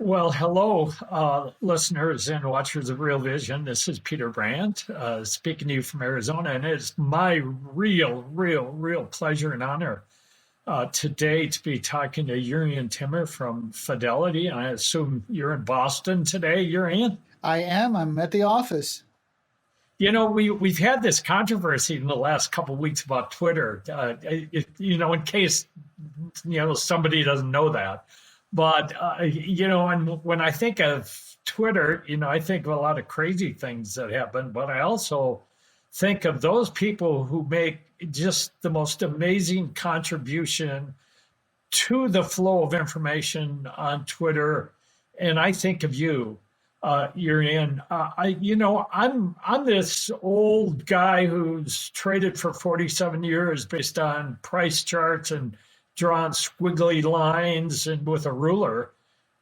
Well, hello, listeners and watchers of Real Vision. This is Peter Brandt speaking to you from Arizona, and it's my real pleasure and honor today to be talking to Jurrien Timmer from Fidelity. I assume you're in Boston today, Jurrien? I am. I'm at the office. You know, we've had this controversy in the last couple of weeks about Twitter. In case somebody doesn't know that. But, and when I think of Twitter, I think of a lot of crazy things that happen, but I also think of those people who make just the most amazing contribution to the flow of information on Twitter. And I think of you, Jurrien. I'm this old guy who's traded for 47 years based on price charts and drawn squiggly lines and with a ruler.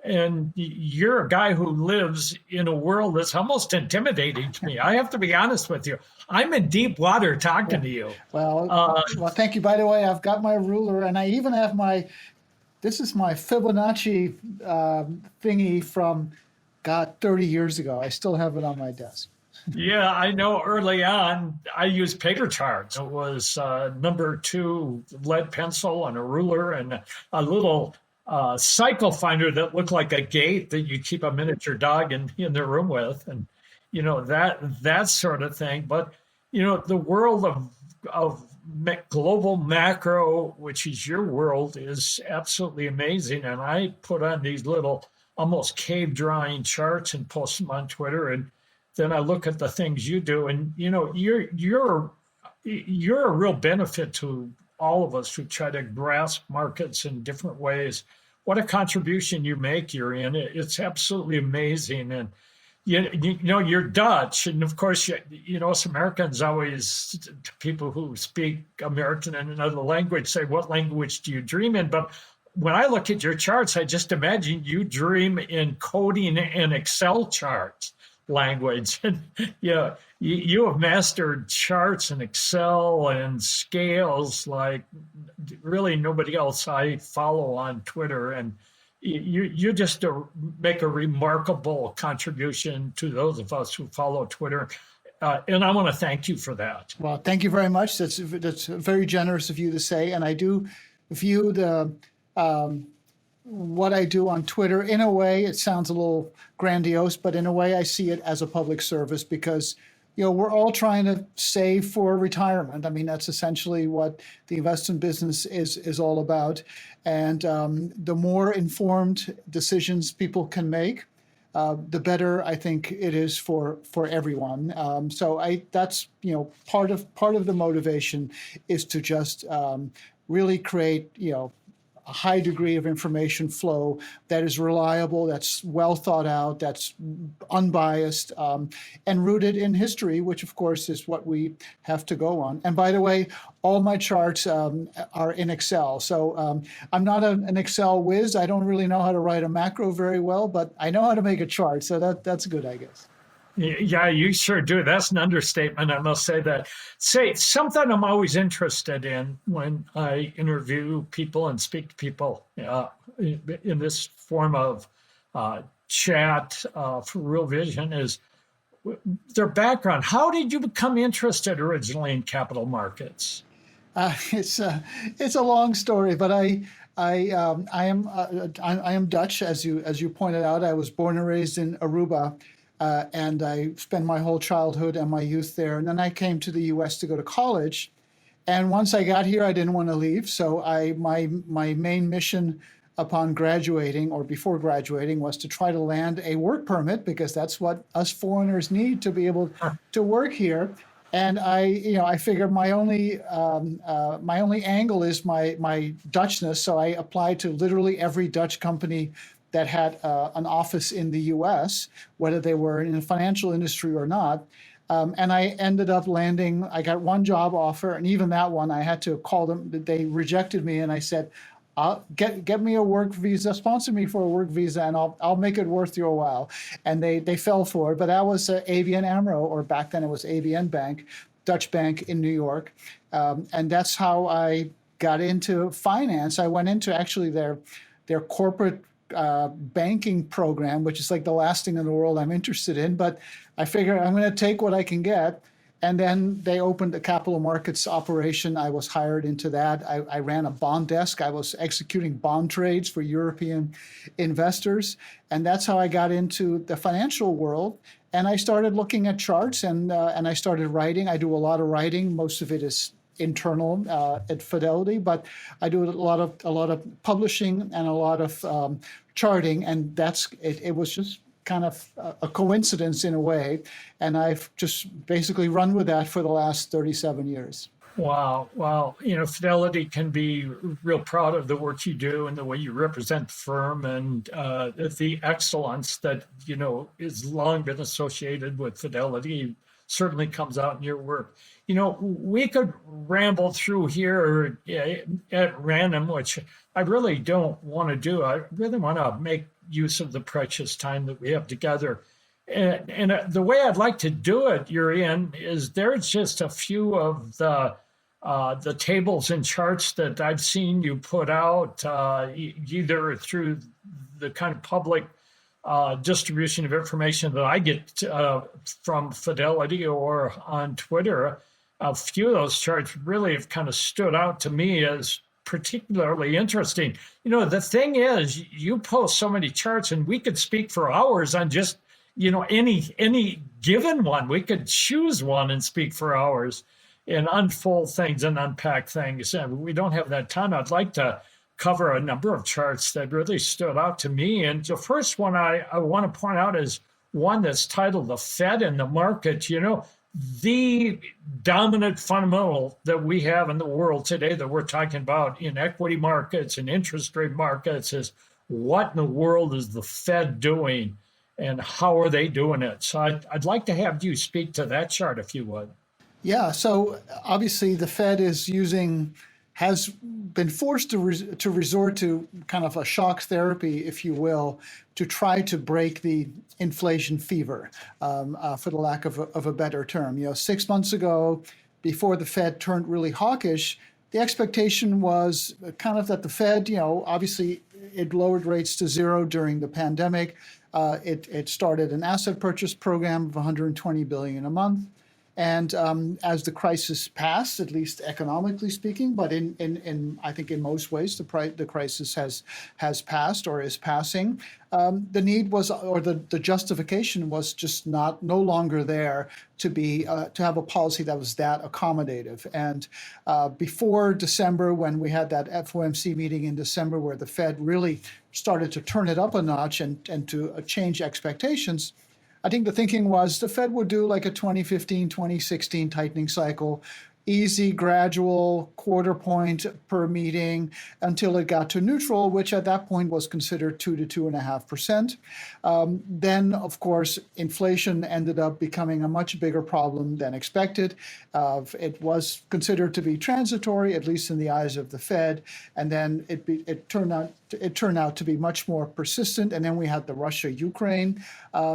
And you're a guy who lives in a world that's almost intimidating to me. I have to be honest with you. I'm in deep water talking to you. Well, thank you. By the way, I've got my ruler, and I even have this is my Fibonacci thingy from, 30 years ago. I still have it on my desk. Yeah, I know early on, I used paper charts. It was number 2 lead pencil and a ruler and a little cycle finder that looked like a gate that you keep a miniature dog in the room with, and that sort of thing. But the world of global macro, which is your world, is absolutely amazing. And I put on these little almost cave drawing charts and post them on Twitter, and then I look at the things you do, and you're a real benefit to all of us who try to grasp markets in different ways. What a contribution you make, Jurrien. It's absolutely amazing. And you're Dutch, and of course, us Americans always, people who speak American and another language, say, "What language do you dream in?" But when I look at your charts, I just imagine you dream in coding and Excel charts language. And you have mastered charts and Excel and scales like really nobody else I follow on Twitter. And you just make a remarkable contribution to those of us who follow Twitter. And I want to thank you for that. Well, thank you very much. That's very generous of you to say. And I do view what I do on Twitter, in a way, it sounds a little grandiose, but in a way I see it as a public service because, we're all trying to save for retirement. I mean, that's essentially what the investment business is all about. And the more informed decisions people can make, the better I think it is for everyone. That's part of the motivation is to just really create a high degree of information flow that is reliable, that's well thought out, that's unbiased, and rooted in history, which of course is what we have to go on. And by the way, all my charts are in Excel. So I'm not an Excel whiz. I don't really know how to write a macro very well, but I know how to make a chart. So that's good, I guess. Yeah, you sure do. That's an understatement. I must say that. Say something I'm always interested in when I interview people and speak to people in this form of chat for Real Vision is their background. How did you become interested originally in capital markets? It's a long story, but I am Dutch, as you pointed out. I was born and raised in Aruba. And I spent my whole childhood and my youth there. And then I came to the U.S. to go to college. And once I got here, I didn't want to leave. So my main mission upon graduating or before graduating was to try to land a work permit, because that's what us foreigners need to be able to work here. And I figured my only angle is my Dutchness. So I applied to literally every Dutch company that had an office in the U.S., whether they were in the financial industry or not. And I ended up landing, I got one job offer, and even that one, I had to call them. They rejected me, and I said, get me a work visa, sponsor me for a work visa, and I'll make it worth your while. And they fell for it. But that was ABN AMRO, or back then it was ABN Bank, Dutch bank in New York. And that's how I got into finance. I went into actually their corporate banking program, which is like the last thing in the world I'm interested in. But I figure I'm going to take what I can get. And then they opened a capital markets operation. I was hired into that. I ran a bond desk. I was executing bond trades for European investors. And that's how I got into the financial world. And I started looking at charts and I started writing. I do a lot of writing. Most of it is internal at Fidelity, but I do a lot of publishing and a lot of charting. And it was just kind of a coincidence in a way. And I've just basically run with that for the last 37 years. Wow. Well, Fidelity can be real proud of the work you do and the way you represent the firm and the excellence that, has long been associated with Fidelity certainly comes out in your work. We could ramble through here at random, which I really don't want to do. I really want to make use of the precious time that we have together. And the way I'd like to do it, Jurrien, is there's just a few of the tables and charts that I've seen you put out, either through the kind of public distribution of information that I get from Fidelity or on Twitter. A few of those charts really have kind of stood out to me as particularly interesting. The thing is, you post so many charts, and we could speak for hours on just, any given one. We could choose one and speak for hours and unfold things and unpack things. And we don't have that time. I'd like to cover a number of charts that really stood out to me. And the first one I want to point out is one that's titled "The Fed and the Market." The dominant fundamental that we have in the world today that we're talking about in equity markets and interest rate markets is what in the world is the Fed doing and how are they doing it? So I'd like to have you speak to that chart if you would. Yeah, so obviously the Fed has been forced to resort to kind of a shock therapy, if you will, to try to break the inflation fever, for the lack of a better term. 6 months ago, before the Fed turned really hawkish, the expectation was kind of that the Fed, obviously it lowered rates to zero during the pandemic. It started an asset purchase program of $120 billion a month. And as the crisis passed, at least economically speaking, but in I think in most ways the crisis has passed or is passing, the need was, or the justification was just no longer there to have a policy that was that accommodative. And before December, when we had that FOMC meeting in December, where the Fed really started to turn it up a notch and to change expectations, I think the thinking was the Fed would do like a 2015, 2016 tightening cycle, easy, gradual, quarter point per meeting until it got to neutral, which at that point was considered 2 to 2.5%. Then, of course, inflation ended up becoming a much bigger problem than expected. It was considered to be transitory, at least in the eyes of the Fed, and then it turned out to be much more persistent. And then we had the Russia-Ukraine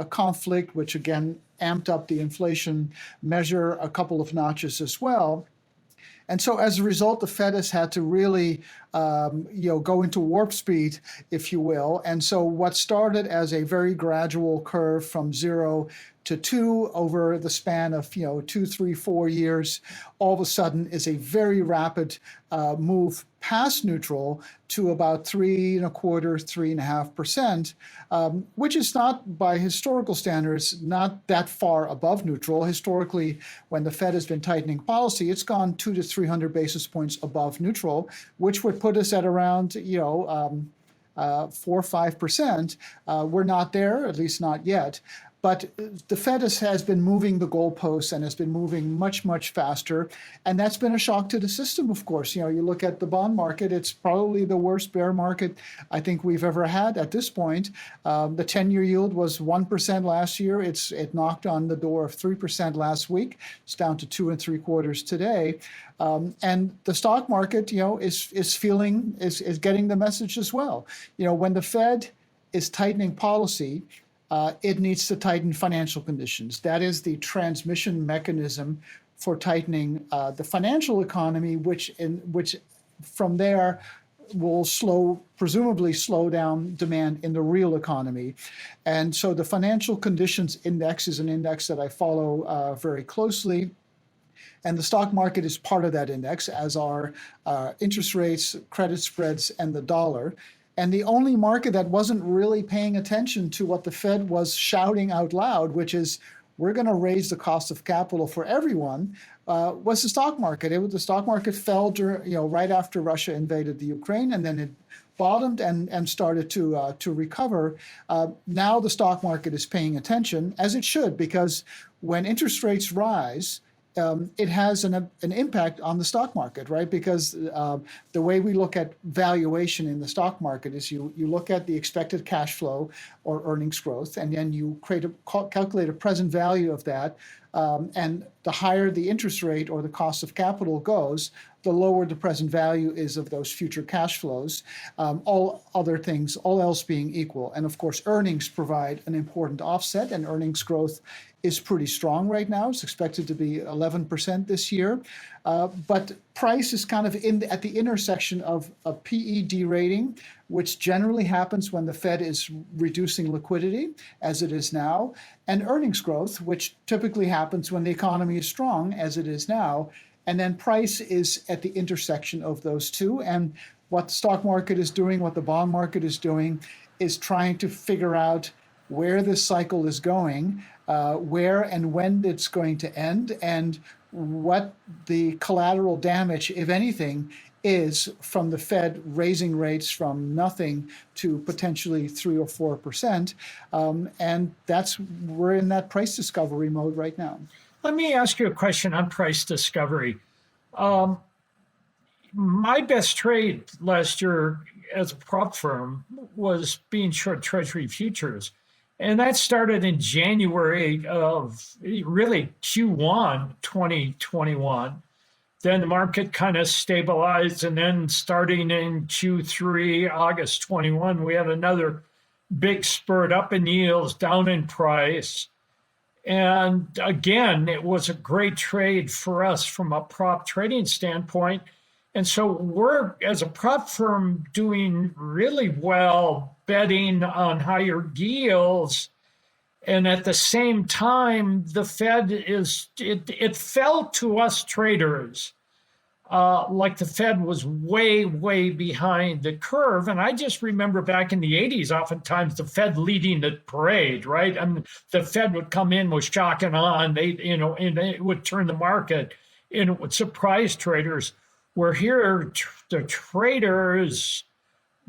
conflict, which again amped up the inflation measure a couple of notches as well. And so as a result, the Fed has had to really go into warp speed, if you will. And so what started as a very gradual curve from 0 to 2 over the span of 2, 3, 4 years, all of a sudden is a very rapid move past neutral to about 3.25%, 3.5%, which is not, by historical standards, not that far above neutral. Historically, when the Fed has been tightening policy, it's gone 200 to 300 basis points above neutral, which would put us at around 4 or 5%. We're not there, at least not yet. But the Fed has been moving the goalposts and has been moving much, much faster. And that's been a shock to the system, of course. You look at the bond market, it's probably the worst bear market I think we've ever had at this point. The 10-year yield was 1% last year. It knocked on the door of 3% last week. It's down to 2 3/4 today. And the stock market, is getting the message as well. When the Fed is tightening policy, it needs to tighten financial conditions. That is the transmission mechanism for tightening the financial economy, which from there will presumably slow down demand in the real economy. And so the financial conditions index is an index that I follow very closely. And the stock market is part of that index, as are interest rates, credit spreads, and the dollar. And the only market that wasn't really paying attention to what the Fed was shouting out loud, which is, we're going to raise the cost of capital for everyone, was the stock market. The stock market fell right after Russia invaded the Ukraine, and then it bottomed and started to recover. Now the stock market is paying attention, as it should, because when interest rates rise, it has an impact on the stock market, right? Because the way we look at valuation in the stock market is you look at the expected cash flow or earnings growth, and then you calculate a present value of that. And the higher the interest rate or the cost of capital goes, the lower the present value is of those future cash flows, all else being equal. And of course, earnings provide an important offset, and earnings growth is pretty strong right now. It's expected to be 11% this year. But price is kind of at the intersection of a PE derating, which generally happens when the Fed is reducing liquidity, as it is now, and earnings growth, which typically happens when the economy is strong, as it is now. And then price is at the intersection of those two. And what the stock market is doing, what the bond market is doing, is trying to figure out where this cycle is going, where and when it's going to end, and what the collateral damage, if anything, is from the Fed raising rates from nothing to potentially 3 or 4%. And we're in that price discovery mode right now. Let me ask you a question on price discovery. My best trade last year as a prop firm was being short Treasury futures. And that started in January of really Q1 2021. Then the market kind of stabilized. And then starting in Q3, August 21, we had another big spurt up in yields, down in price. And again, it was a great trade for us from a prop trading standpoint. And so we're, as a prop firm, doing really well betting on higher yields. And at the same time, the Fed it felt to us traders like the Fed was way, way behind the curve. And I just remember back in the 80s, oftentimes the Fed leading the parade, right? I mean, the Fed would come in with shock and awe, and and it would turn the market, and it would surprise traders. Where here, the traders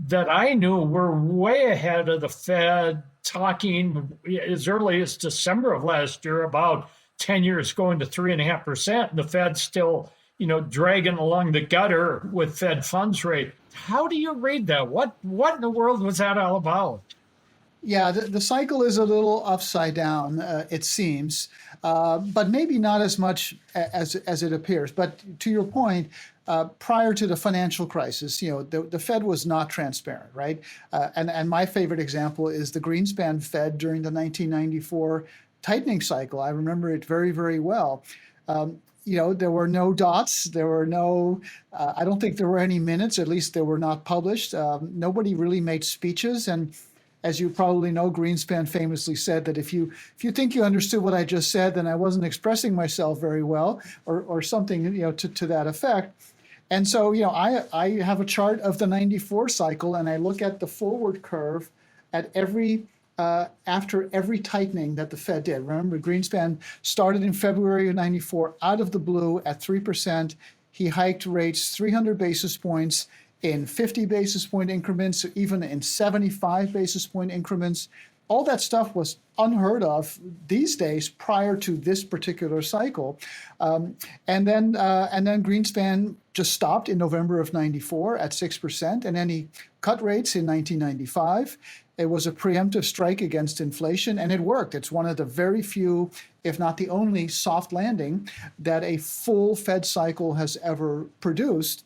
that I knew were way ahead of the Fed, talking as early as December of last year about 10 years going to 3.5%, and the Fed still, dragging along the gutter with Fed funds rate. How do you read that? What in the world was that all about? Yeah, the cycle is a little upside down, it seems, but maybe not as much as it appears. But to your point, prior to the financial crisis, the Fed was not transparent, right? And my favorite example is the Greenspan Fed during the 1994 tightening cycle. I remember it very, very well. There were no dots. There were no, I don't think there were any minutes, at least they were not published. Nobody really made speeches. And as you probably know, Greenspan famously said that if you think you understood what I just said, then I wasn't expressing myself very well, or something to that effect. And so I have a chart of the 94 cycle, and I look at the forward curve at after every tightening that the Fed did. Remember, Greenspan started in February of 94 out of the blue at 3%. He hiked rates 300 basis points in 50 basis point increments, even in 75 basis point increments. All that stuff was unheard of these days prior to this particular cycle. And then Greenspan just stopped in November of 94 at 6%, and then he cut rates in 1995. It was a preemptive strike against inflation, and it worked. It's one of the very few, if not the only, soft landing that a full Fed cycle has ever produced.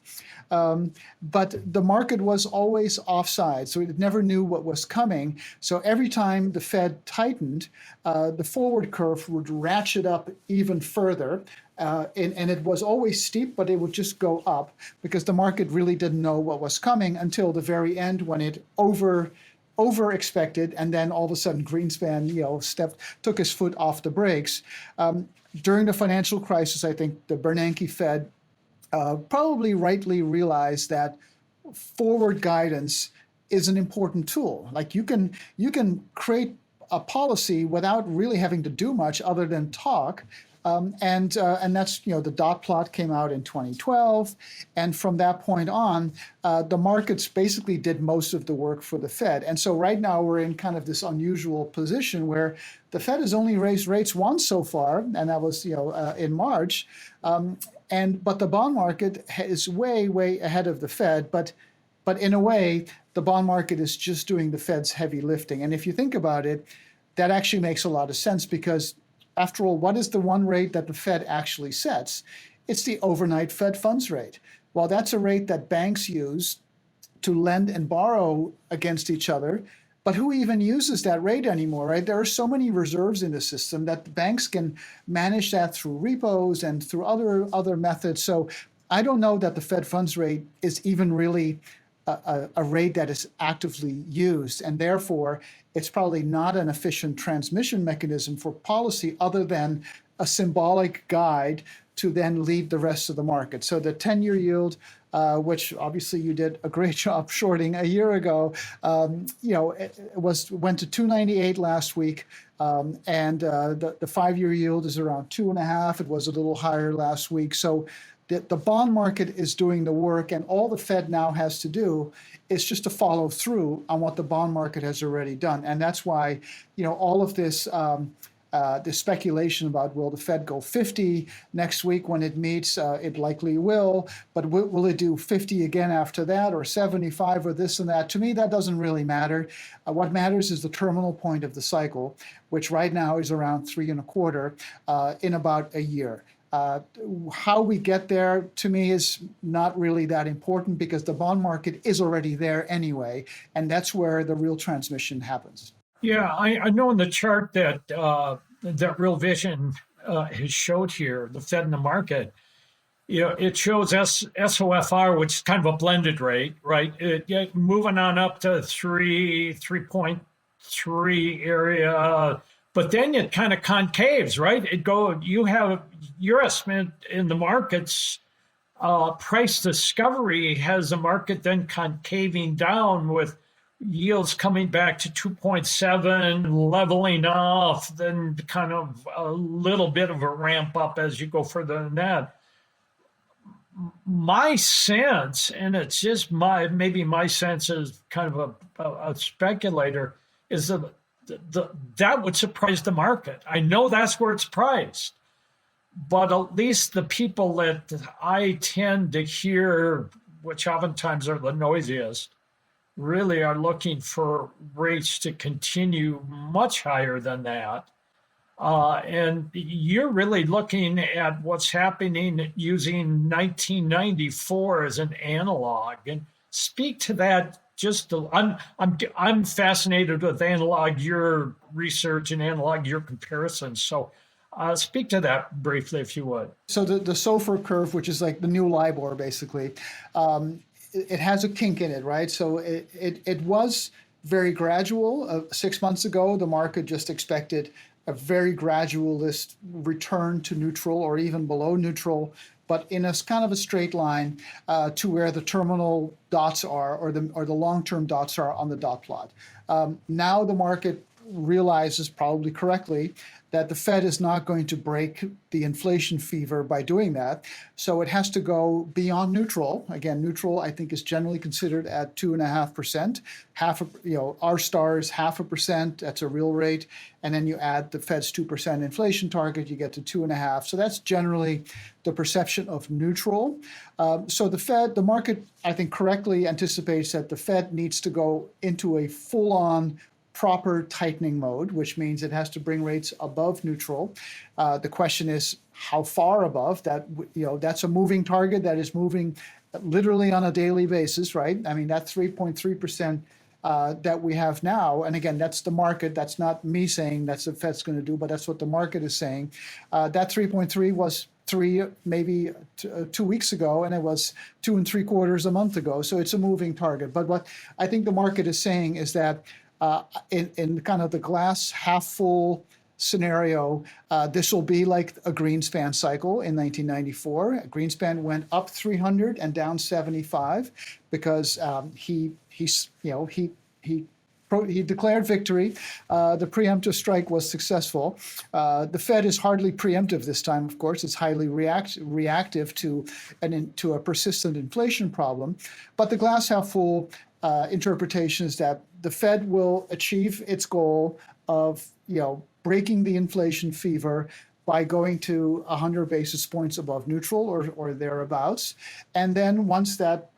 But the market was always offside, so it never knew what was coming. So every time the Fed tightened, the forward curve would ratchet up even further. And it was always steep, but it would just go up because the market really didn't know what was coming until the very end when it over expected, and then all of a sudden Greenspan, took his foot off the brakes. During the financial crisis, I think the Bernanke Fed probably rightly realized that forward guidance is an important tool. Like you can create a policy without really having to do much other than talk. And that's, the dot plot came out in 2012. And from that point on, the markets basically did most of the work for the Fed. And so right now we're in kind of this unusual position where the Fed has only raised rates once so far, and that was, in March. But the bond market is way, way ahead of the Fed. But in a way, the bond market is just doing the Fed's heavy lifting. And if you think about it, that actually makes a lot of sense because after all, what is the one rate that the Fed actually sets? It's the overnight Fed funds rate. Well, that's a rate that banks use to lend and borrow against each other. But who even uses that rate anymore, right? There are so many reserves in the system that the banks can manage that through repos and through other methods. So I don't know that the Fed funds rate is even really a rate that is actively used, and therefore it's probably not an efficient transmission mechanism for policy other than a symbolic guide to then lead the rest of the market. So the 10-year yield, which obviously you did a great job shorting a year ago, it went to 298 last week, and the 5-year yield is around 2.5. It was a little higher last week. So the bond market is doing the work, and all the Fed now has to do is just to follow through on what the bond market has already done. And that's why, all of this this speculation about will the Fed go 50 next week when it meets, it likely will, but will it do 50 again after that, or 75, or this and that? To me, that doesn't really matter. What matters is the terminal point of the cycle, which right now is around 3.25 in about a year. How we get there, to me, is not really that important because the bond market is already there anyway, and that's where the real transmission happens. Yeah, I know in the chart that that Real Vision has showed here, the Fed and the market, it shows SOFR, which is kind of a blended rate, right? Moving on up to 3.3 area. But then it kind of concaves, right? You have your estimate in the markets, price discovery has the market then concaving down with yields coming back to 2.7, leveling off, then kind of a little bit of a ramp up as you go further than that. My sense, and it's just maybe my sense as kind of a speculator, is that would surprise the market. I know that's where it's priced, but at least the people that I tend to hear, which oftentimes are the noisiest, really are looking for rates to continue much higher than that. And you're really looking at what's happening using 1994 as an analog. And speak to that. I'm fascinated with analog your research and analog your comparisons. So speak to that briefly, if you would. So the SOFR curve, which is like the new LIBOR, basically, it has a kink in it, right? So it was very gradual. 6 months ago, the market just expected a very gradualist return to neutral or even below neutral, but in a kind of a straight line to where the terminal dots are, or the long-term dots are on the dot plot. Now the market realizes, probably correctly, that the Fed is not going to break the inflation fever by doing that. So it has to go beyond neutral. Again, neutral, I think, is generally considered at 2.5%. R star is 0.5%. That's a real rate. And then you add the Fed's 2% inflation target, you get to 2.5. So that's generally the perception of neutral. So the market, I think, correctly anticipates that the Fed needs to go into a full-on proper tightening mode, which means it has to bring rates above neutral. The question is how far above that. That's a moving target that is moving literally on a daily basis, right? I mean, that 3.3% that we have now, and again, that's the market. That's not me saying that's what the Fed's going to do, but that's what the market is saying. That 3.3 was maybe 2 weeks ago, and it was 2.75 a month ago. So it's a moving target. But what I think the market is saying is that in kind of the glass half full scenario, this will be like a Greenspan cycle in 1994. Greenspan went up 300 and down 75 because he declared victory. The preemptive strike was successful. The Fed is hardly preemptive this time, of course. It's highly reactive to a persistent inflation problem. But the glass half full interpretation is that the Fed will achieve its goal of breaking the inflation fever by going to 100 basis points above neutral or thereabouts. And then once that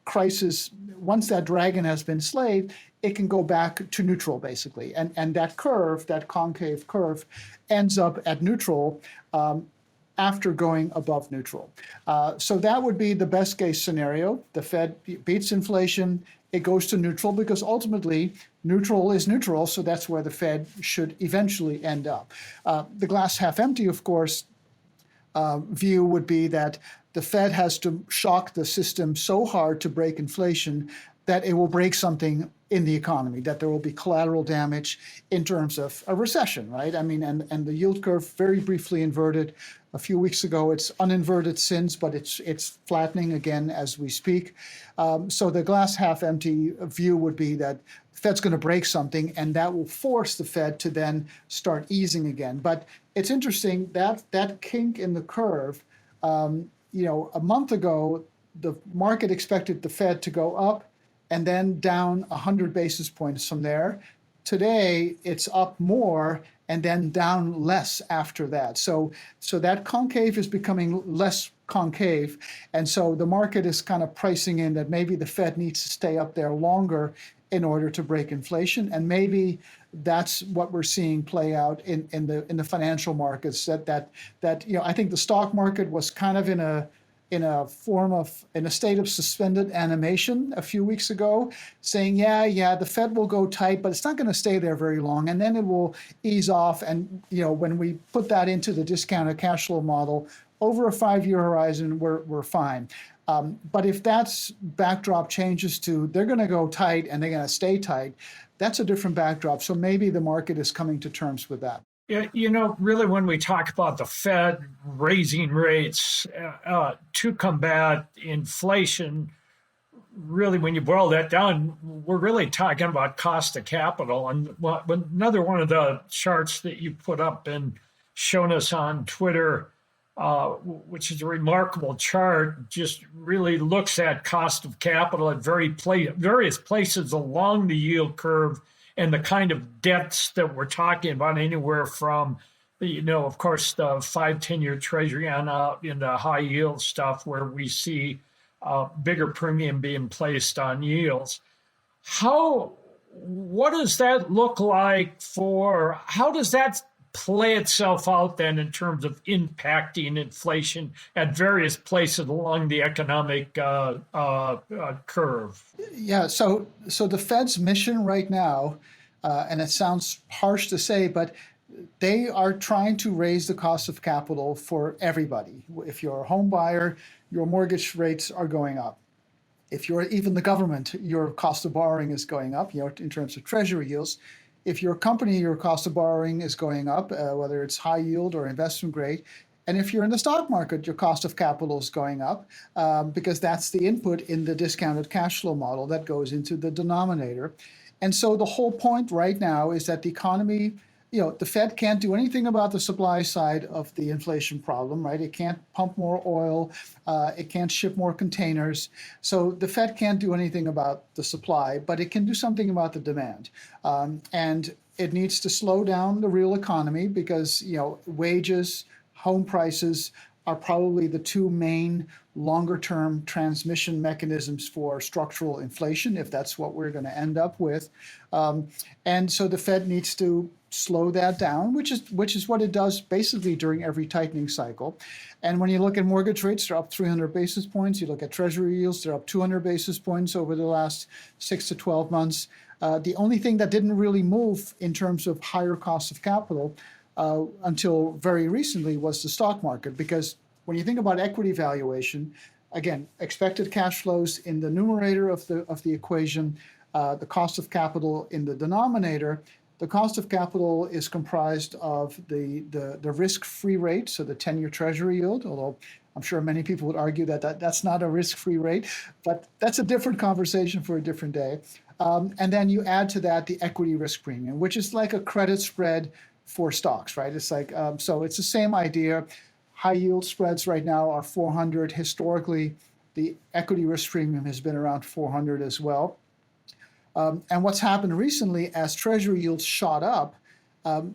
dragon has been slayed, it can go back to neutral, basically. And that curve, that concave curve, ends up at neutral after going above neutral. So that would be the best case scenario. The Fed beats inflation, it goes to neutral, because ultimately neutral is neutral, so that's where the Fed should eventually end up. The glass half empty, of course, view would be that the Fed has to shock the system so hard to break inflation that it will break something in the economy, that there will be collateral damage in terms of a recession, right? I mean, and the yield curve very briefly inverted a few weeks ago. It's uninverted since, but it's flattening again as we speak. So the glass half empty view would be that the Fed's going to break something, and that will force the Fed to then start easing again. But it's interesting that that kink in the curve, a month ago, the market expected the Fed to go up and then down 100 basis points from there. Today, it's up more and then down less after that. So that concave is becoming less concave. And so the market is kind of pricing in that maybe the Fed needs to stay up there longer in order to break inflation. And maybe that's what we're seeing play out in the financial markets. That I think the stock market was kind of in a state of suspended animation a few weeks ago, saying, yeah, the Fed will go tight, but it's not going to stay there very long, and then it will ease off. And when we put that into the discounted cash flow model over a 5-year horizon, we're fine. But if that backdrop changes to they're going to go tight and they're going to stay tight, that's a different backdrop. So maybe the market is coming to terms with that. Really, when we talk about the Fed raising rates to combat inflation, really, when you boil that down, we're really talking about cost of capital. And another one of the charts that you put up and shown us on Twitter, which is a remarkable chart, just really looks at cost of capital at various places along the yield curve, and the kind of depths that we're talking about, anywhere from, of course, the 5-10-year Treasury on out into high yield stuff, where we see bigger premium being placed on yields. What does that look like how does that play itself out then in terms of impacting inflation at various places along the economic curve? Yeah, so the Fed's mission right now, and it sounds harsh to say, but they are trying to raise the cost of capital for everybody. If you're a home buyer, your mortgage rates are going up. If you're even the government, your cost of borrowing is going up, in terms of treasury yields. If you're a company, your cost of borrowing is going up, whether it's high yield or investment grade. And if you're in the stock market, your cost of capital is going up because that's the input in the discounted cash flow model that goes into the denominator. And so the whole point right now is that the economy, the Fed can't do anything about the supply side of the inflation problem, right? It can't pump more oil. It can't ship more containers. So the Fed can't do anything about the supply, but it can do something about the demand. And it needs to slow down the real economy because, wages, home prices are probably the two main longer term transmission mechanisms for structural inflation, if that's what we're going to end up with. And so the Fed needs to slow that down, which is what it does basically during every tightening cycle. And when you look at mortgage rates, they're up 300 basis points. You look at treasury yields, they're up 200 basis points over the last 6 to 12 months. The only thing that didn't really move in terms of higher cost of capital until very recently was the stock market, because when you think about equity valuation, again, expected cash flows in the numerator of the equation, the cost of capital in the denominator. The cost of capital is comprised of the risk-free rate, so the 10-year treasury yield, although I'm sure many people would argue that that's not a risk-free rate, but that's a different conversation for a different day. And then you add to that the equity risk premium, which is like a credit spread for stocks, right? It's like, so it's the same idea. High yield spreads right now are 400. Historically, the equity risk premium has been around 400 as well. And what's happened recently, as treasury yields shot up,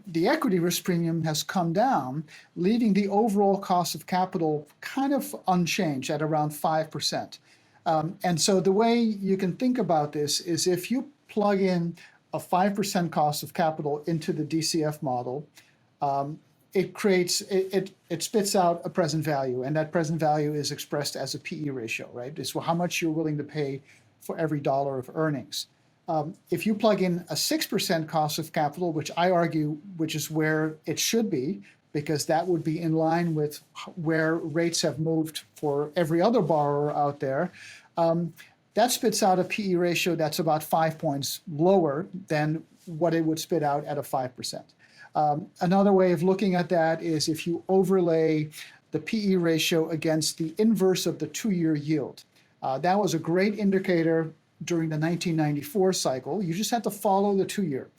the equity risk premium has come down, leaving the overall cost of capital kind of unchanged at around 5%. And so the way you can think about this is if you plug in a 5% cost of capital into the DCF model, it spits out a present value, and that present value is expressed as a PE ratio, right? It's how much you're willing to pay for every dollar of earnings. If you plug in a 6% cost of capital, which I argue, which is where it should be, because that would be in line with where rates have moved for every other borrower out there, that spits out a PE ratio that's about 5 points lower than what it would spit out at a 5%. Another way of looking at that is if you overlay the PE ratio against the inverse of the 2-year yield. That was a great indicator during the 1994 cycle. You just had to follow the 2-year.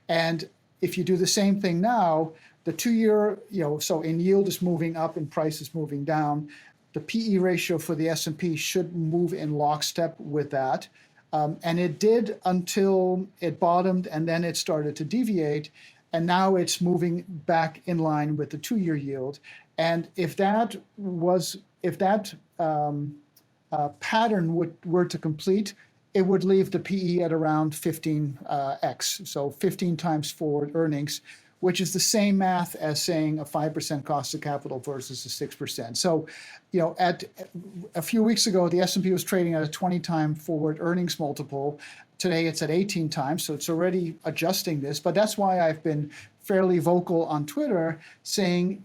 And if you do the same thing now, the 2-year, so in yield is moving up and price is moving down. The PE ratio for the S&P should move in lockstep with that. And it did until it bottomed, and then it started to deviate. And now it's moving back in line with the 2-year yield. And if that pattern were to complete, it would leave the PE at around 15x, so 15 times forward earnings, which is the same math as saying a 5% cost of capital versus a 6%. So, at a few weeks ago, the S&P was trading at a 20-time forward earnings multiple. Today, it's at 18 times, so it's already adjusting this. But that's why I've been fairly vocal on Twitter saying,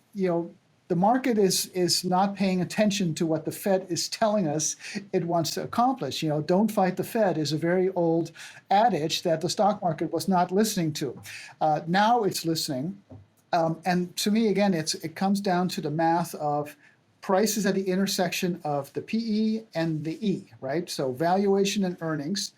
the market is not paying attention to what the Fed is telling us it wants to accomplish. Don't fight the Fed is a very old adage that the stock market was not listening to. Now it's listening. And to me, again, it comes down to the math of prices at the intersection of the PE and the E, right? So valuation and earnings.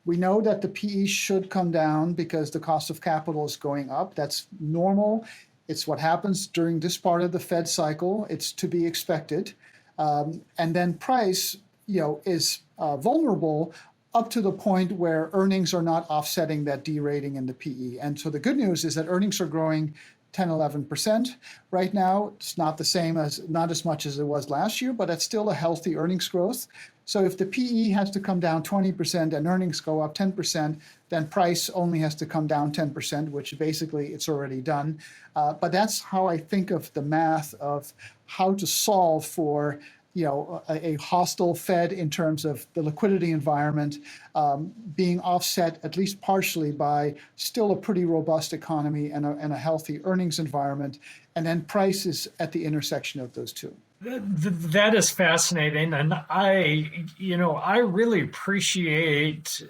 We know that the PE should come down because the cost of capital is going up. That's normal. It's what happens during this part of the Fed cycle. It's to be expected. And then price, is vulnerable up to the point where earnings are not offsetting that derating in the PE. And so the good news is that earnings are growing 10, 11% right now. It's not not as much as it was last year, but it's still a healthy earnings growth. So if the PE has to come down 20% and earnings go up 10%, then price only has to come down 10%, which basically it's already done. But that's how I think of the math of how to solve for a hostile Fed in terms of the liquidity environment being offset at least partially by still a pretty robust economy and a healthy earnings environment, and then prices at the intersection of those two. That is fascinating, and I really appreciate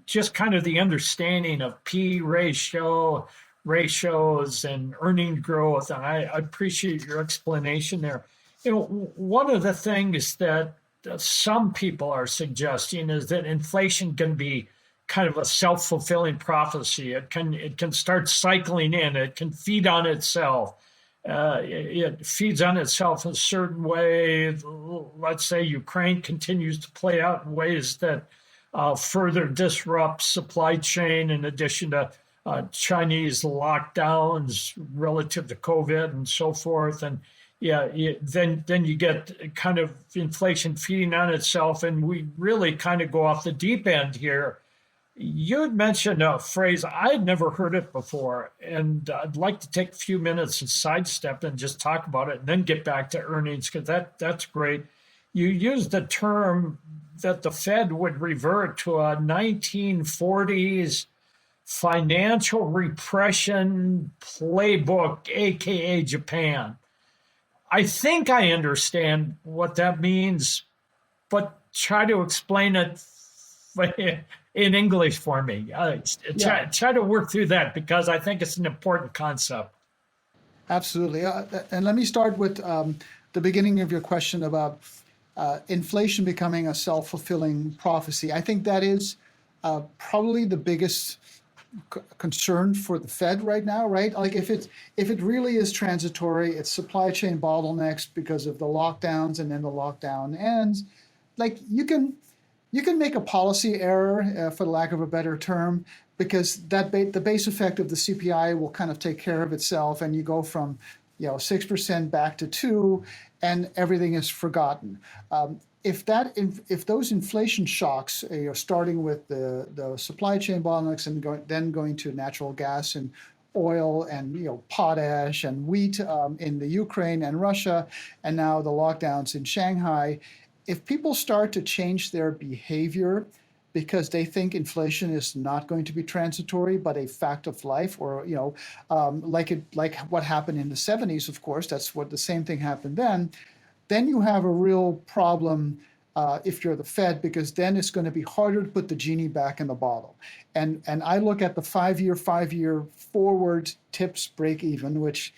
just kind of the understanding of P ratios and earning growth, and I appreciate your explanation there. One of the things that some people are suggesting is that inflation can be kind of a self-fulfilling prophecy. It can start cycling in. It can feed on itself. It feeds on itself in a certain way. Let's say Ukraine continues to play out in ways that further disrupt supply chain, in addition to Chinese lockdowns relative to COVID and so forth. And then you get kind of inflation feeding on itself, and we really kind of go off the deep end here. You had mentioned a phrase, I had never heard it before, and I'd like to take a few minutes and sidestep and just talk about it and then get back to earnings, because that's great. You used the term that the Fed would revert to a 1940s financial repression playbook, aka Japan. I think I understand what that means, but try to explain it in English for me. Try to work through that, because I think it's an important concept. Absolutely. And let me start with the beginning of your question about inflation becoming a self-fulfilling prophecy. I think that is probably the biggest concern for the Fed right now, right? Like if it really is transitory, it's supply chain bottlenecks because of the lockdowns, and then the lockdown ends. Like you can make a policy error, for the lack of a better term, because the base effect of the CPI will kind of take care of itself, and you go from 6% back to 2%, and everything is forgotten. If those inflation shocks, starting with the supply chain bottlenecks and then going to natural gas and oil and potash and wheat in the Ukraine and Russia, and now the lockdowns in Shanghai, if people start to change their behavior because they think inflation is not going to be transitory but a fact of life, or like what happened in the 70s, of course, that's what the same thing happened then you have a real problem if you're the Fed, because then it's going to be harder to put the genie back in the bottle. And I look at the five-year forward tips break even, which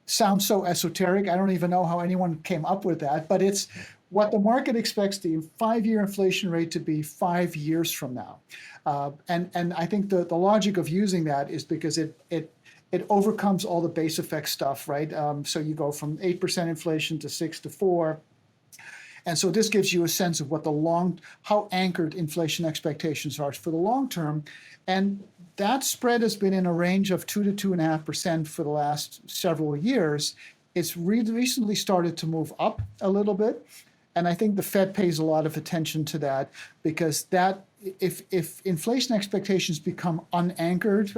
sounds so esoteric. I don't even know how anyone came up with that, but it's what the market expects the 5-year inflation rate to be 5 years from now. And I think the logic of using that is because it overcomes all the base effect stuff, right? So you go from 8% inflation to 6 to 4. And so this gives you a sense of what how anchored inflation expectations are for the long term. And that spread has been in a range of 2 to 2.5% for the last several years. It's recently started to move up a little bit. And I think the Fed pays a lot of attention to that, because if inflation expectations become unanchored,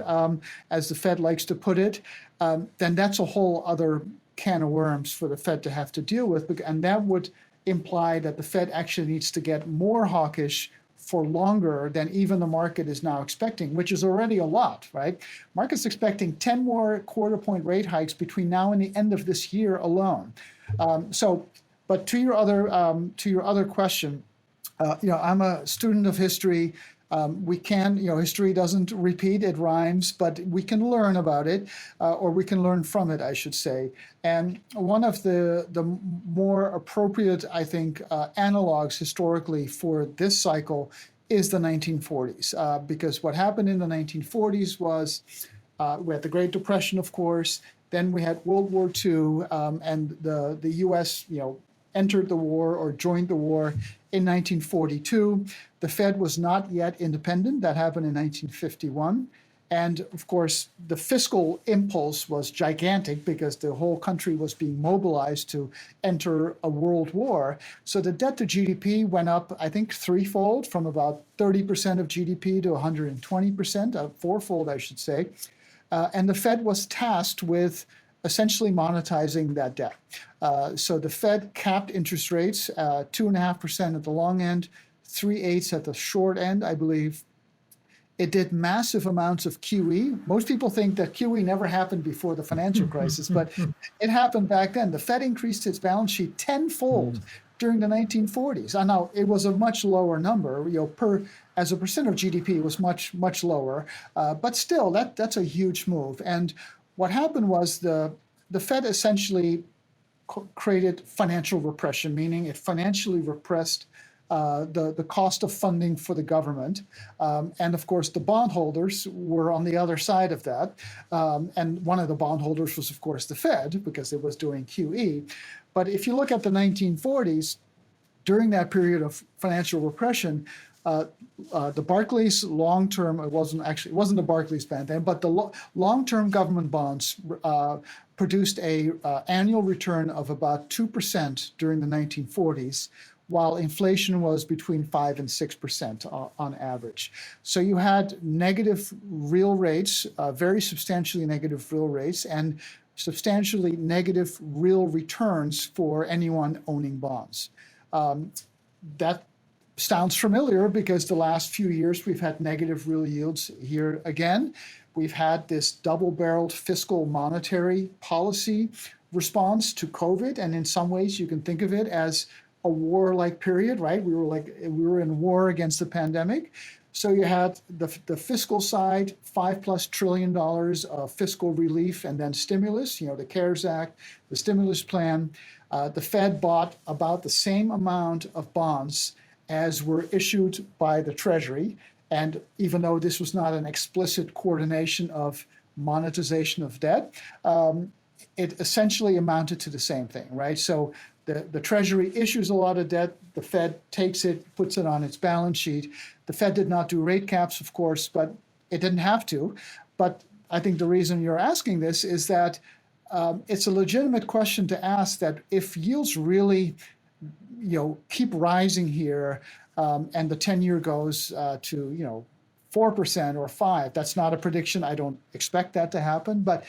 as the Fed likes to put it, then that's a whole other can of worms for the Fed to have to deal with. And that would imply that the Fed actually needs to get more hawkish for longer than even the market is now expecting, which is already a lot, right? Market's expecting 10 more quarter-point rate hikes between now and the end of this year alone. But to your other question, I'm a student of history. History doesn't repeat, it rhymes, but we can learn about it, or we can learn from it, I should say. And one of the more appropriate, I think, analogs historically for this cycle is the 1940s, because what happened in the 1940s was we had the Great Depression, of course. Then we had World War II, and the U.S. entered the war or joined the war in 1942. The Fed was not yet independent. That happened in 1951. And of course, the fiscal impulse was gigantic because the whole country was being mobilized to enter a world war. So the debt to GDP went up, I think, threefold, from about 30% of GDP to 120%, fourfold, I should say. And the Fed was tasked with essentially monetizing that debt. So the Fed capped interest rates, 2.5% at the long end, 3/8 at the short end, I believe. It did massive amounts of QE. Most people think that QE never happened before the financial crisis, but it happened back then. The Fed increased its balance sheet tenfold during the 1940s. And now it was a much lower number, as a percent of GDP, it was much, much lower. But still, that's a huge move. And what happened was the Fed essentially created financial repression, meaning it financially repressed the cost of funding for the government. And of course, the bondholders were on the other side of that. And one of the bondholders was, of course, the Fed, because it was doing QE. But if you look at the 1940s, during that period of financial repression, the Barclays long-term, it wasn't the Barclays back then, but the long-term government bonds produced a annual return of about 2% during the 1940s, while inflation was between 5 and 6% on average. So you had negative real rates, very substantially negative real rates, and substantially negative real returns for anyone owning bonds. That sounds familiar because the last few years we've had negative real yields here again. We've had this double-barreled fiscal monetary policy response to COVID, and in some ways you can think of it as a war-like period, right? We were in war against the pandemic. So you had the fiscal side, $5+ trillion of fiscal relief and then stimulus, the CARES Act, the stimulus plan. The Fed bought about the same amount of bonds as were issued by the Treasury. And even though this was not an explicit coordination of monetization of debt, it essentially amounted to the same thing, right? So the Treasury issues a lot of debt, the Fed takes it, puts it on its balance sheet. The Fed did not do rate caps, of course, but it didn't have to. But I think the reason you're asking this is that it's a legitimate question to ask that if yields really, keep rising here, and the 10-year goes to 4% or 5%. That's not a prediction. I don't expect that to happen. But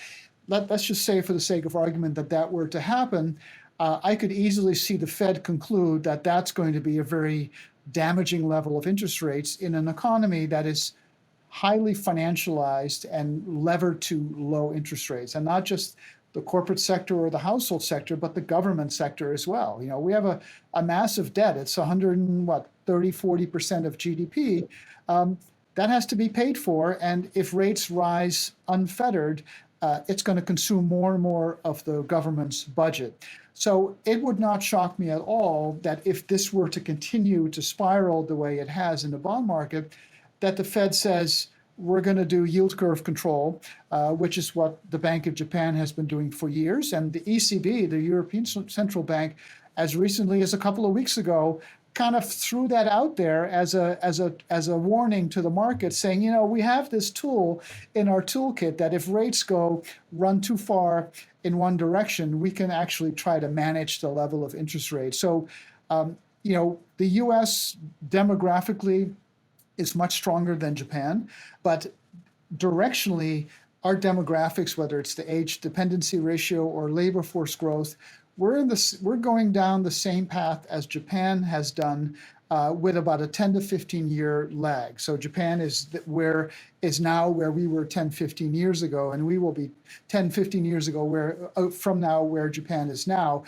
let's just say, for the sake of argument, that were to happen. I could easily see the Fed conclude that that's going to be a very damaging level of interest rates in an economy that is highly financialized and levered to low interest rates, and not just the corporate sector or the household sector, but the government sector as well. We have a massive debt. It's 40% of GDP. That has to be paid for. And if rates rise unfettered, it's going to consume more and more of the government's budget. So it would not shock me at all that if this were to continue to spiral the way it has in the bond market, that the Fed says, we're going to do yield curve control, which is what the Bank of Japan has been doing for years. And the ECB, the European Central Bank, as recently as a couple of weeks ago, kind of threw that out there as a warning to the market, saying, we have this tool in our toolkit that if rates run too far in one direction, we can actually try to manage the level of interest rates. So, the U.S. demographically is much stronger than Japan, but directionally, our demographics, whether it's the age dependency ratio or labor force growth, we're going down the same path as Japan has done, with about a 10 to 15 year lag. So Japan is now where we were 10, 15 years ago, and we will be 10, 15 years ago from now where Japan is now,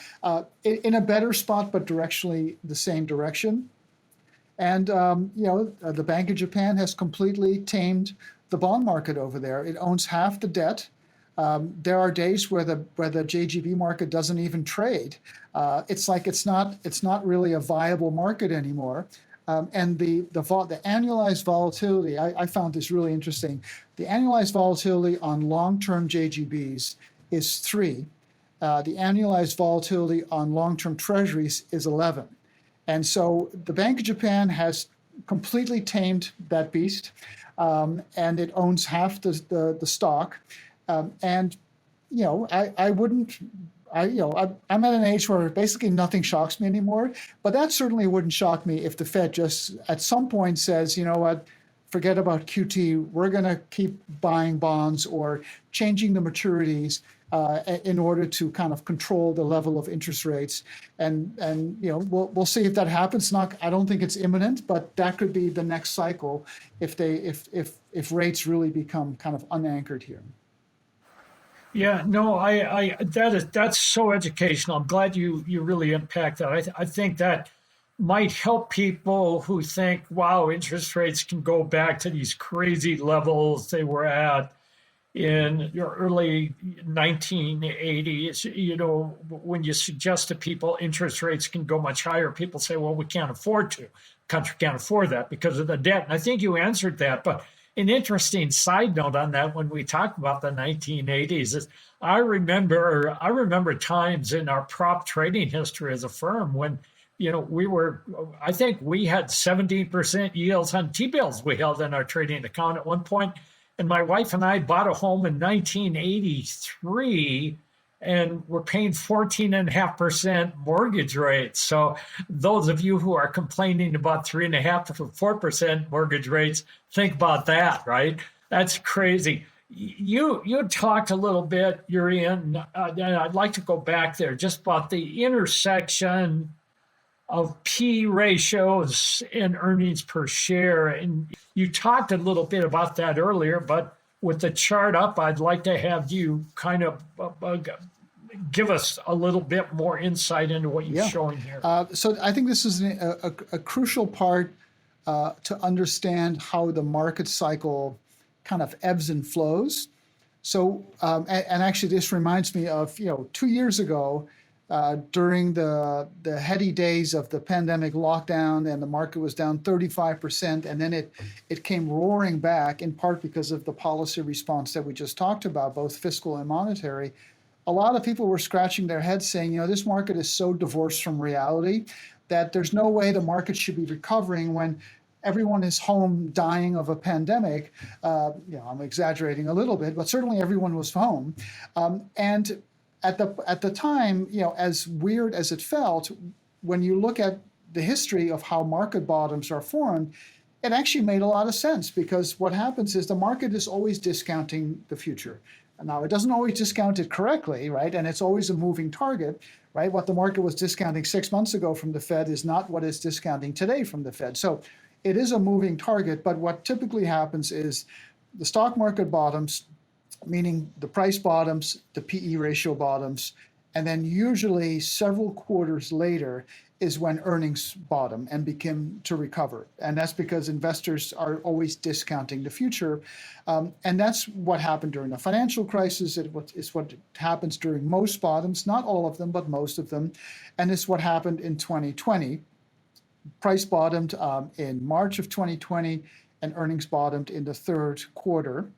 in a better spot, but directionally the same direction. And the Bank of Japan has completely tamed the bond market over there. It owns half the debt. There are days where the JGB market doesn't even trade. It's like it's not really a viable market anymore. And the annualized volatility, I found this really interesting. The annualized volatility on long-term JGBs is 3. The annualized volatility on long-term treasuries is 11. And so the Bank of Japan has completely tamed that beast, and it owns half the stock. I'm at an age where basically nothing shocks me anymore. But that certainly wouldn't shock me if the Fed just at some point says, forget about QT. We're going to keep buying bonds or changing the maturities in order to kind of control the level of interest rates. And we'll see if that happens. I don't think it's imminent, but that could be the next cycle if rates really become kind of unanchored here. Yeah, no, that's so educational. I'm glad you really unpacked that. I think that might help people who think, wow, interest rates can go back to these crazy levels they were at in your early 1980s. When you suggest to people interest rates can go much higher, people say, well, we can't afford to. Country can't afford that because of the debt. And I think you answered that. But an interesting side note on that, when we talk about the 1980s, is I remember times in our prop trading history as a firm when, I think we had 17% yields on T-bills we held in our trading account at one point. And my wife and I bought a home in 1983 and we're paying 14.5% mortgage rates. So those of you who are complaining about 3.5 to 4% mortgage rates, think about that, right? That's crazy. You talked a little bit, Jurrien, and I'd like to go back there just about the intersection of P ratios and earnings per share. And you talked a little bit about that earlier, but with the chart up, I'd like to have you kind of give us a little bit more insight into what you're showing here. So I think this is a crucial part to understand how the market cycle kind of ebbs and flows. So, and actually this reminds me of, 2 years ago, during the heady days of the pandemic lockdown, and the market was down 35%, and then it came roaring back, in part because of the policy response that we just talked about, both fiscal and monetary. A lot of people were scratching their heads saying, this market is so divorced from reality that there's no way the market should be recovering when everyone is home dying of a pandemic. I'm exaggerating a little bit, but certainly everyone was home. And at the time, as weird as it felt, when you look at the history of how market bottoms are formed, it actually made a lot of sense, because what happens is the market is always discounting the future. Now, it doesn't always discount it correctly, right? And it's always a moving target, right? What the market was discounting 6 months ago from the Fed is not what it's discounting today from the Fed. So it is a moving target, but what typically happens is the stock market bottoms, meaning the price bottoms, the PE ratio bottoms, and then usually several quarters later is when earnings bottom and begin to recover. And that's because investors are always discounting the future. And that's what happened during the financial crisis. It's what happens during most bottoms, not all of them, but most of them. And it's what happened in 2020. Price bottomed in March of 2020, and earnings bottomed in the third quarter.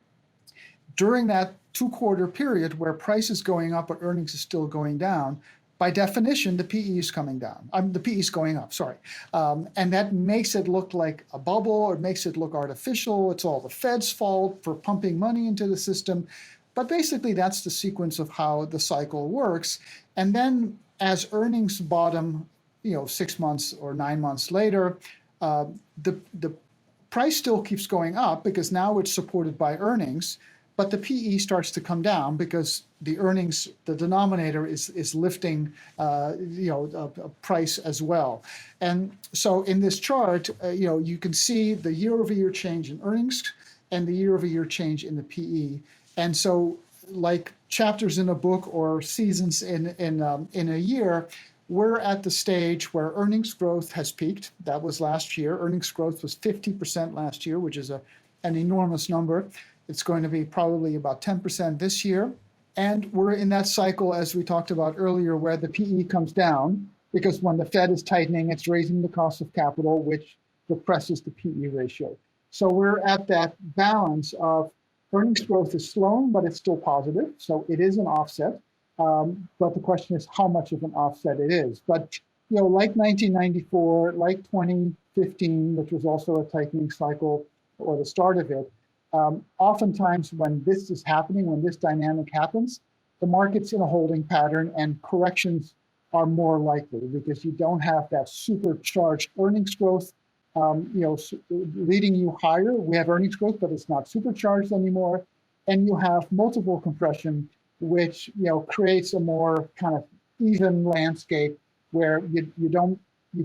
During that 2-quarter period where price is going up but earnings is still going down, by definition, the PE is coming down. The PE is going up, sorry. And that makes it look like a bubble, or it makes it look artificial. It's all the Fed's fault for pumping money into the system. But basically, that's the sequence of how the cycle works. And then as earnings bottom, 6 months or 9 months later, the price still keeps going up because now it's supported by earnings. But the PE starts to come down because the earnings, the denominator is lifting, price as well. And so in this chart, you can see the year-over-year change in earnings and the year-over-year change in the PE. And so, like chapters in a book or seasons in a year, we're at the stage where earnings growth has peaked. That was last year. Earnings growth was 50% last year, which is an enormous number. It's going to be probably about 10% this year. And we're in that cycle, as we talked about earlier, where the PE comes down, because when the Fed is tightening, it's raising the cost of capital, which depresses the PE ratio. So we're at that balance of earnings growth is slowing, but it's still positive. So it is an offset. But the question is how much of an offset it is. But, like 1994, like 2015, which was also a tightening cycle, or the start of it, oftentimes when this is happening, when this dynamic happens, the market's in a holding pattern and corrections are more likely because you don't have that supercharged earnings growth, leading you higher. We have earnings growth, but it's not supercharged anymore. And you have multiple compression, which, creates a more kind of even landscape where you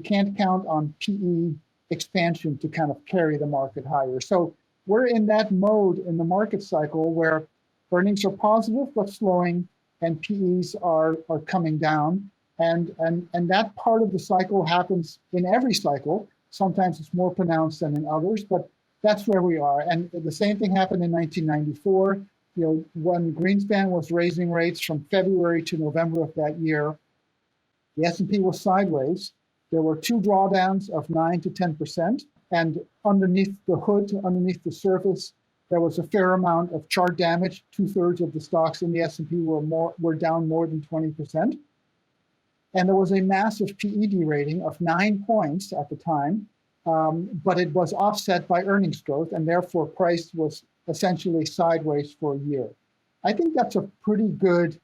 can't count on PE expansion to kind of carry the market higher. So we're in that mode in the market cycle where earnings are positive but slowing, and PEs are coming down. And that part of the cycle happens in every cycle. Sometimes it's more pronounced than in others, but that's where we are. And the same thing happened in 1994. When Greenspan was raising rates from February to November of that year, the S&P was sideways. There were 2 drawdowns of 9 to 10%. And underneath the hood, underneath the surface, there was a fair amount of chart damage. 2/3 of the stocks in the S&P were down more than 20%. And there was a massive PE derating of 9 points at the time, but it was offset by earnings growth, and therefore price was essentially sideways for a year. I think that's a pretty good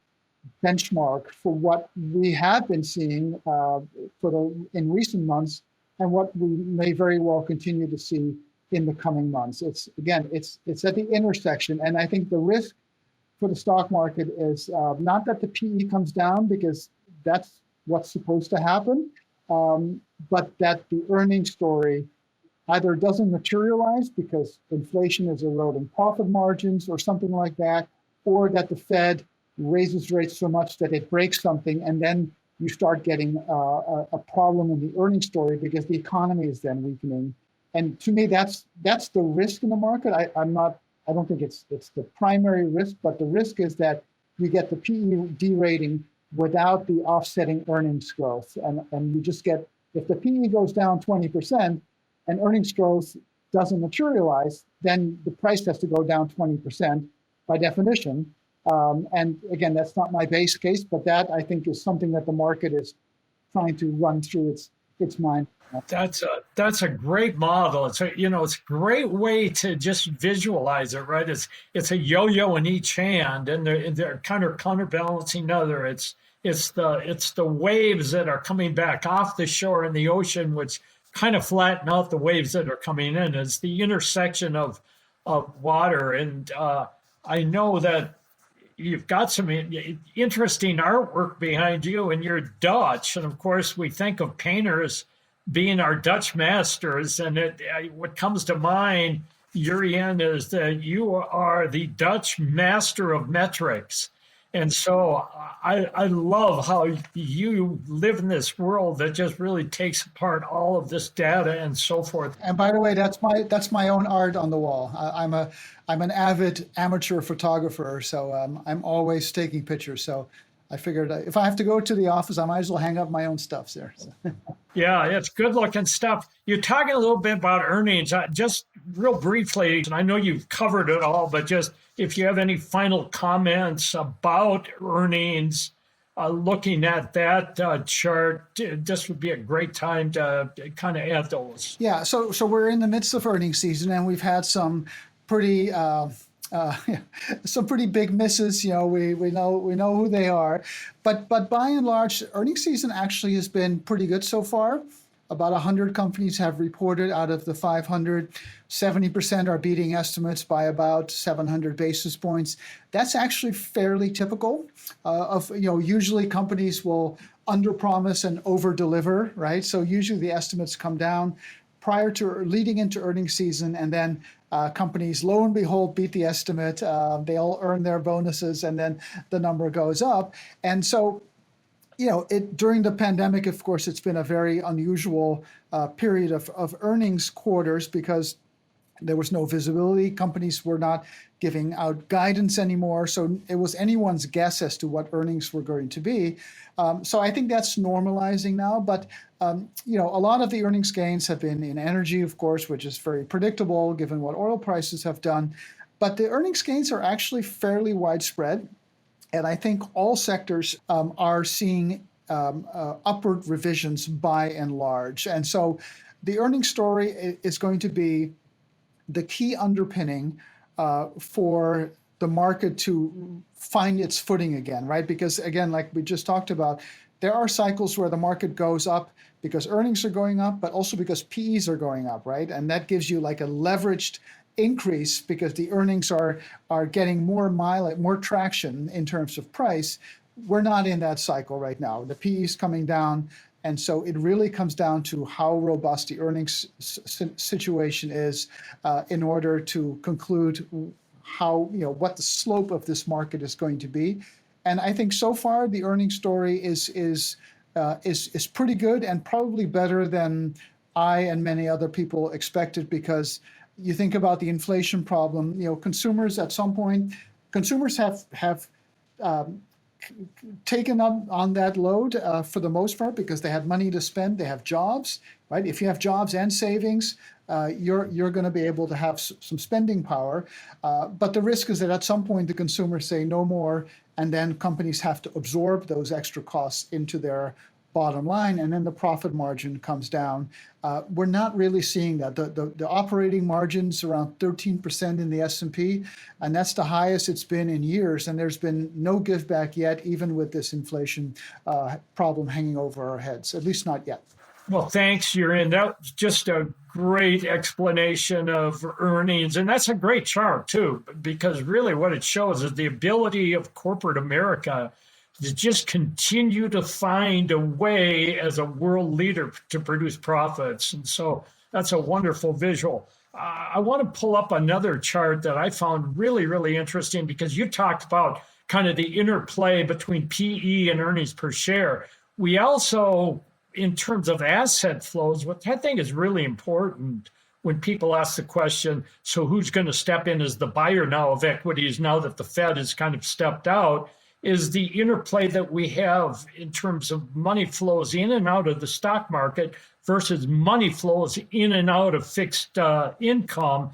benchmark for what we have been seeing in recent months and what we may very well continue to see in the coming months. It's at the intersection, and I think the risk for the stock market is not that the PE comes down, because that's what's supposed to happen, but that the earnings story either doesn't materialize because inflation is eroding profit margins or something like that, or that the Fed raises rates so much that it breaks something, and then you start getting a problem in the earnings story because the economy is then weakening. And to me, that's the risk in the market. I don't think it's the primary risk, but the risk is that you get the PE derating without the offsetting earnings growth, and you just get, if the PE goes down 20% and earnings growth doesn't materialize, then the price has to go down 20% by definition. And again, that's not my base case, but that I think is something that the market is trying to run through its mind. That's a great model. It's a great way to just visualize it, right? It's a yo-yo in each hand, and they're kind of counterbalancing other. It's the waves that are coming back off the shore in the ocean, which kind of flatten out the waves that are coming in. It's the intersection of water, and I know that you've got some interesting artwork behind you, and you're Dutch, and of course we think of painters being our Dutch masters, and what comes to mind, Jurrien, is that you are the Dutch master of metrics. And so I love how you live in this world that just really takes apart all of this data and so forth. And by the way, that's my own art on the wall. I'm an avid amateur photographer, so I'm always taking pictures. So I figured if I have to go to the office, I might as well hang up my own stuff there. So. Yeah, it's good looking stuff. You're talking a little bit about earnings, just real briefly, and I know you've covered it all, but just if you have any final comments about earnings, looking at that chart, this would be a great time to kind of add those. Yeah, so we're in the midst of earnings season, and we've had some pretty big misses. We know who they are, but by and large, earnings season actually has been pretty good so far. About 100 companies have reported out of the 500. 70% are beating estimates by about 700 basis points. That's actually fairly typical usually companies will underpromise and overdeliver, right? So usually the estimates come down leading into earnings season, and then companies, lo and behold, beat the estimate. They all earn their bonuses, and then the number goes up. And so, during the pandemic, of course, it's been a very unusual period of earnings quarters because there was no visibility. Companies were not giving out guidance anymore. So it was anyone's guess as to what earnings were going to be. So I think that's normalizing now. But, a lot of the earnings gains have been in energy, of course, which is very predictable given what oil prices have done. But the earnings gains are actually fairly widespread. And I think all sectors are seeing upward revisions by and large. And so the earnings story is going to be the key underpinning for the market to find its footing again, right? Because again, like we just talked about, there are cycles where the market goes up because earnings are going up, but also because PEs are going up, right? And that gives you like a leveraged increase because the earnings are getting more traction in terms of price. We're not in that cycle right now. The PE is coming down, and so it really comes down to how robust the earnings situation is in order to conclude what the slope of this market is going to be. And I think so far the earnings story is pretty good and probably better than I and many other people expected, because you think about the inflation problem. Consumers at some point, have taken up on that load for the most part because they had money to spend. They have jobs, right? If you have jobs and savings, you're going to be able to have some spending power. But the risk is that at some point the consumers say no more, and then companies have to absorb those extra costs into their bottom line, and then the profit margin comes down. We're not really seeing that. The operating margin's around 13% in the S&P, and that's the highest it's been in years, and there's been no give back yet, even with this inflation problem hanging over our heads, at least not yet. Well, thanks, Jurrien. That was just a great explanation of earnings. And that's a great chart, too, because really what it shows is the ability of corporate America to just continue to find a way as a world leader to produce profits. And so that's a wonderful visual. I want to pull up another chart that I found really, really interesting because you talked about kind of the interplay between PE and earnings per share. We also, in terms of asset flows, what I think is really important when people ask the question, so who's going to step in as the buyer now of equities now that the Fed has kind of stepped out, is the interplay that we have in terms of money flows in and out of the stock market versus money flows in and out of fixed income,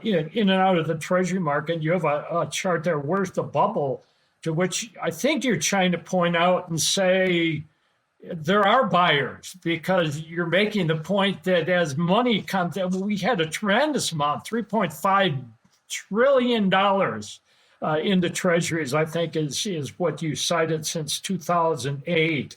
in and out of the treasury market. You have a chart there, where's the bubble, to which I think you're trying to point out and say, there are buyers, because you're making the point that as money comes, we had a tremendous amount, $3.5 trillion into treasuries, I think is what you cited since 2008.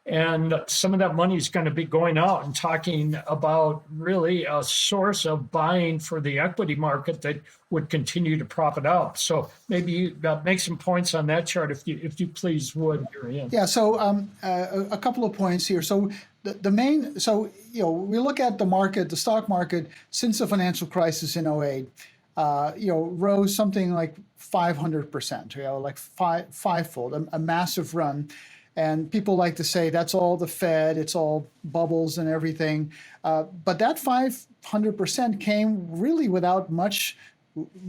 And some of that money is going to be going out and talking about really a source of buying for the equity market that would continue to prop it up. So maybe you make some points on that chart, if you please would, Jurrien. Yeah. So a couple of points here. So the main, so we look at the market, the stock market, since the financial crisis in 08, rose something like 500%, like fivefold, a massive run. And people like to say that's all the Fed, it's all bubbles and everything. But that 500% came really without much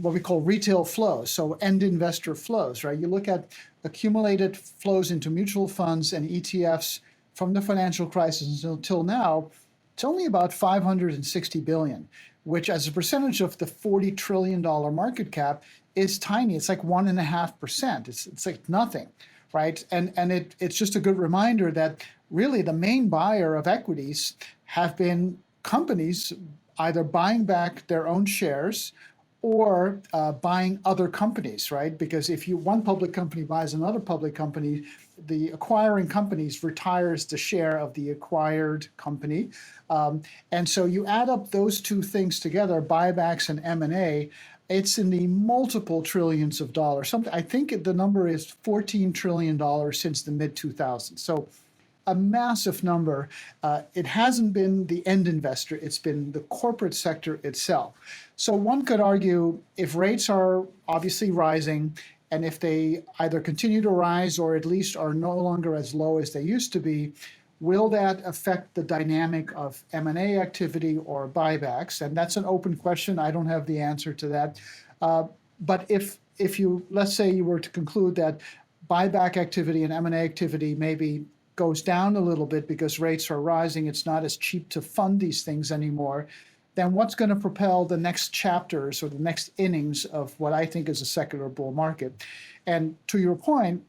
what we call retail flows, so end investor flows, right? You look at accumulated flows into mutual funds and ETFs from the financial crisis until now, it's only about 560 billion, which as a percentage of the $40 trillion market cap is tiny. It's like 1.5%. It's like nothing. Right. And it's just a good reminder that really the main buyer of equities have been companies either buying back their own shares or buying other companies. Right. Because if one public company buys another public company, the acquiring companies retires the share of the acquired company. And so you add up those two things together, buybacks and M&A, it's in the multiple trillions of dollars. I think the number is $14 trillion since the mid-2000s. So a massive number. It hasn't been the end investor. It's been the corporate sector itself. So one could argue if rates are obviously rising, and if they either continue to rise or at least are no longer as low as they used to be, will that affect the dynamic of M&A activity or buybacks? And that's an open question. I don't have the answer to that. But if you, let's say you were to conclude that buyback activity and M&A activity maybe goes down a little bit because rates are rising, it's not as cheap to fund these things anymore, then what's going to propel the next chapters or the next innings of what I think is a secular bull market? And to your point,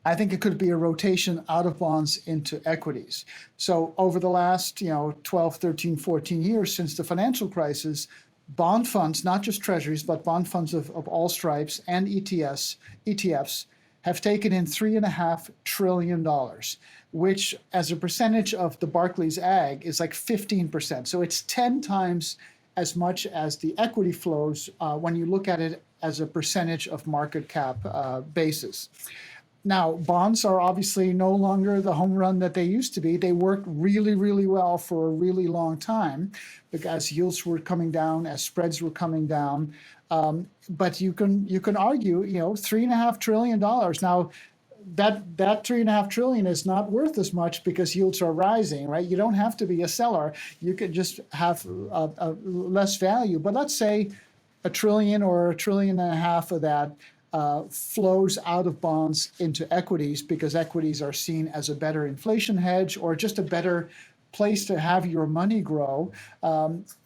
I think it could be a rotation out of bonds into equities. So over the last 12, 13, 14 years since the financial crisis, bond funds, not just treasuries, but bond funds of all stripes and ETFs have taken in $3.5 trillion, which as a percentage of the Barclays Ag is like 15%. So it's 10 times as much as the equity flows when you look at it as a percentage of market cap basis. Now, bonds are obviously no longer the home run that they used to be. They worked really, really well for a really long time because yields were coming down, as spreads were coming down. But you can argue, $3.5 trillion. Now, that $3.5 trillion is not worth as much because yields are rising, right? You don't have to be a seller. You could just have a less value. But let's say $1 trillion or $1.5 trillion of that flows out of bonds into equities because equities are seen as a better inflation hedge or just a better place to have your money grow,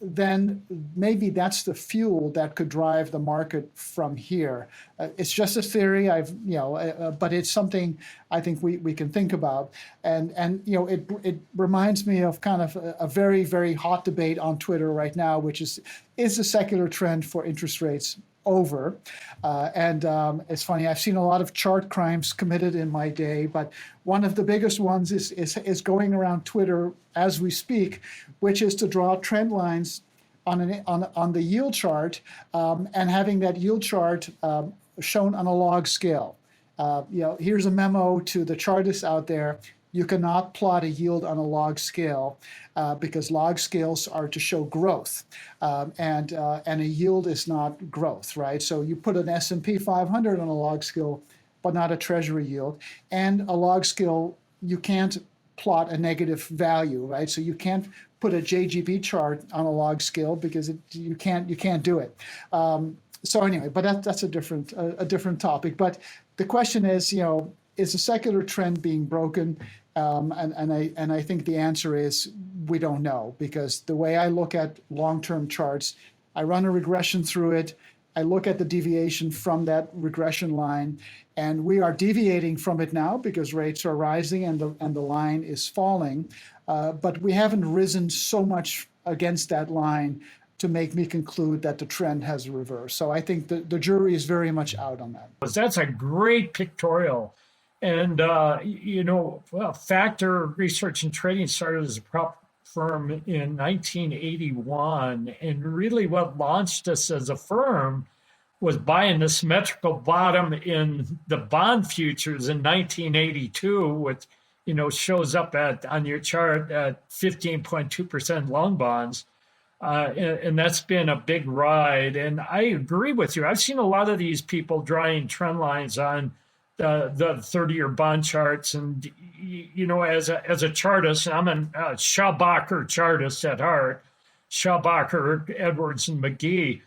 then maybe that's the fuel that could drive the market from here. It's just a theory. But it's something I think we can think about. And it reminds me of kind of a very, very hot debate on Twitter right now, which is the secular trend for interest rates over? It's funny, I've seen a lot of chart crimes committed in my day, but one of the biggest ones is going around Twitter as we speak, which is to draw trend lines on the yield chart, and having that yield chart shown on a log scale. Here's a memo to the chartists out there. You cannot plot a yield on a log scale because log scales are to show growth, and a yield is not growth, right? So you put an S&P 500 on a log scale, but not a treasury yield. And a log scale, you can't plot a negative value, right? So you can't put a JGB chart on a log scale because you can't do it. So anyway, but that's a different topic. But the question is, is the secular trend being broken? And I think the answer is we don't know, because the way I look at long-term charts, I run a regression through it. I look at the deviation from that regression line, and we are deviating from it now because rates are rising and the line is falling. But we haven't risen so much against that line to make me conclude that the trend has reversed. So I think the jury is very much out on that. That's a great pictorial. And, Factor Research and Trading started as a prop firm in 1981. And really what launched us as a firm was buying the symmetrical bottom in the bond futures in 1982, which, shows up on your chart at 15.2% long bonds. And that's been a big ride. And I agree with you. I've seen a lot of these people drawing trend lines on the 30-year bond charts. And, as a chartist, I'm a Schabacher chartist at heart, Schabacher, Edwards, and McGee.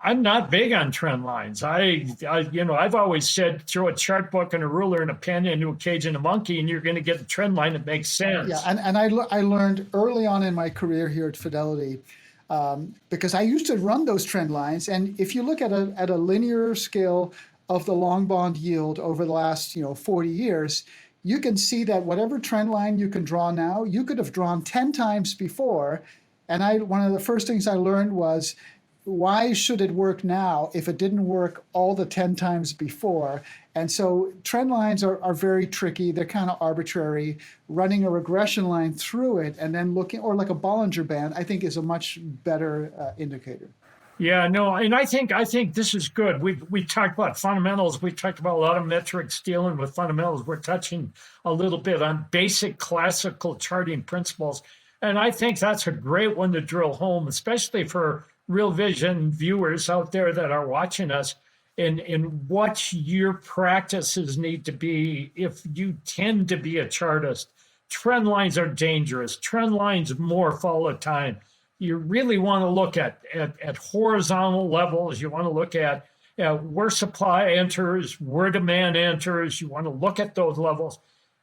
I'm not big on trend lines. I've always said, throw a chart book and a ruler and a pen into a cage and a monkey, and you're going to get a trend line that makes sense. Yeah, and I learned early on in my career here at Fidelity, because I used to run those trend lines. And if you look at a linear scale of the long bond yield over the last 40 years, you can see that whatever trend line you can draw now, you could have drawn 10 times before. And one of the first things I learned was, why should it work now if it didn't work all the 10 times before? And so trend lines are very tricky. They're kind of arbitrary. Running a regression line through it and then looking, or like a Bollinger Band, I think is a much better indicator. Yeah, no, and I think this is good. We talked about fundamentals. We talked about a lot of metrics dealing with fundamentals. We're touching a little bit on basic classical charting principles. And I think that's a great one to drill home, especially for Real Vision viewers out there that are watching us, and what your practices need to be if you tend to be a chartist. Trend lines are dangerous. Trend lines morph all the time. You really want to look at horizontal levels. You want to look at where supply enters, where demand enters. You want to look at those levels.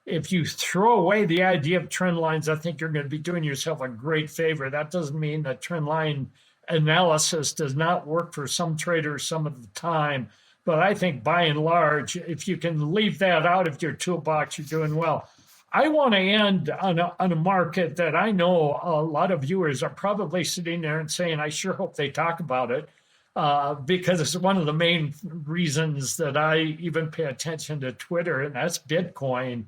If you throw away the idea of trend lines, I think you're going to be doing yourself a great favor. That doesn't mean that trend line analysis does not work for some traders some of the time. But I think by and large, if you can leave that out of your toolbox, you're doing well. I want to end on a market that I know a lot of viewers are probably sitting there and saying, I sure hope they talk about it, because it's one of the main reasons that I even pay attention to Twitter, and that's Bitcoin.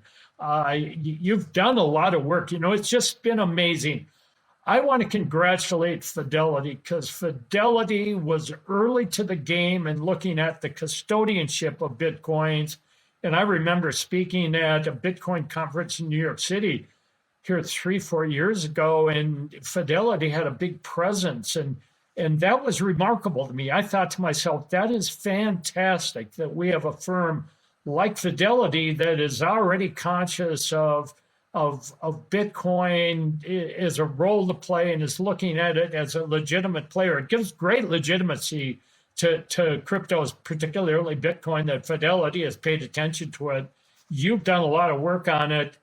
You've done a lot of work. It's just been amazing. I want to congratulate Fidelity, because Fidelity was early to the game and looking at the custodianship of Bitcoins. And I remember speaking at a Bitcoin conference in New York City here 3-4 years ago, and Fidelity had a big presence. And that was remarkable to me. I thought to myself, that is fantastic that we have a firm like Fidelity that is already conscious of Bitcoin as a role to play and is looking at it as a legitimate player. It gives great legitimacy to cryptos, particularly Bitcoin, that Fidelity has paid attention to it. You've done a lot of work on it.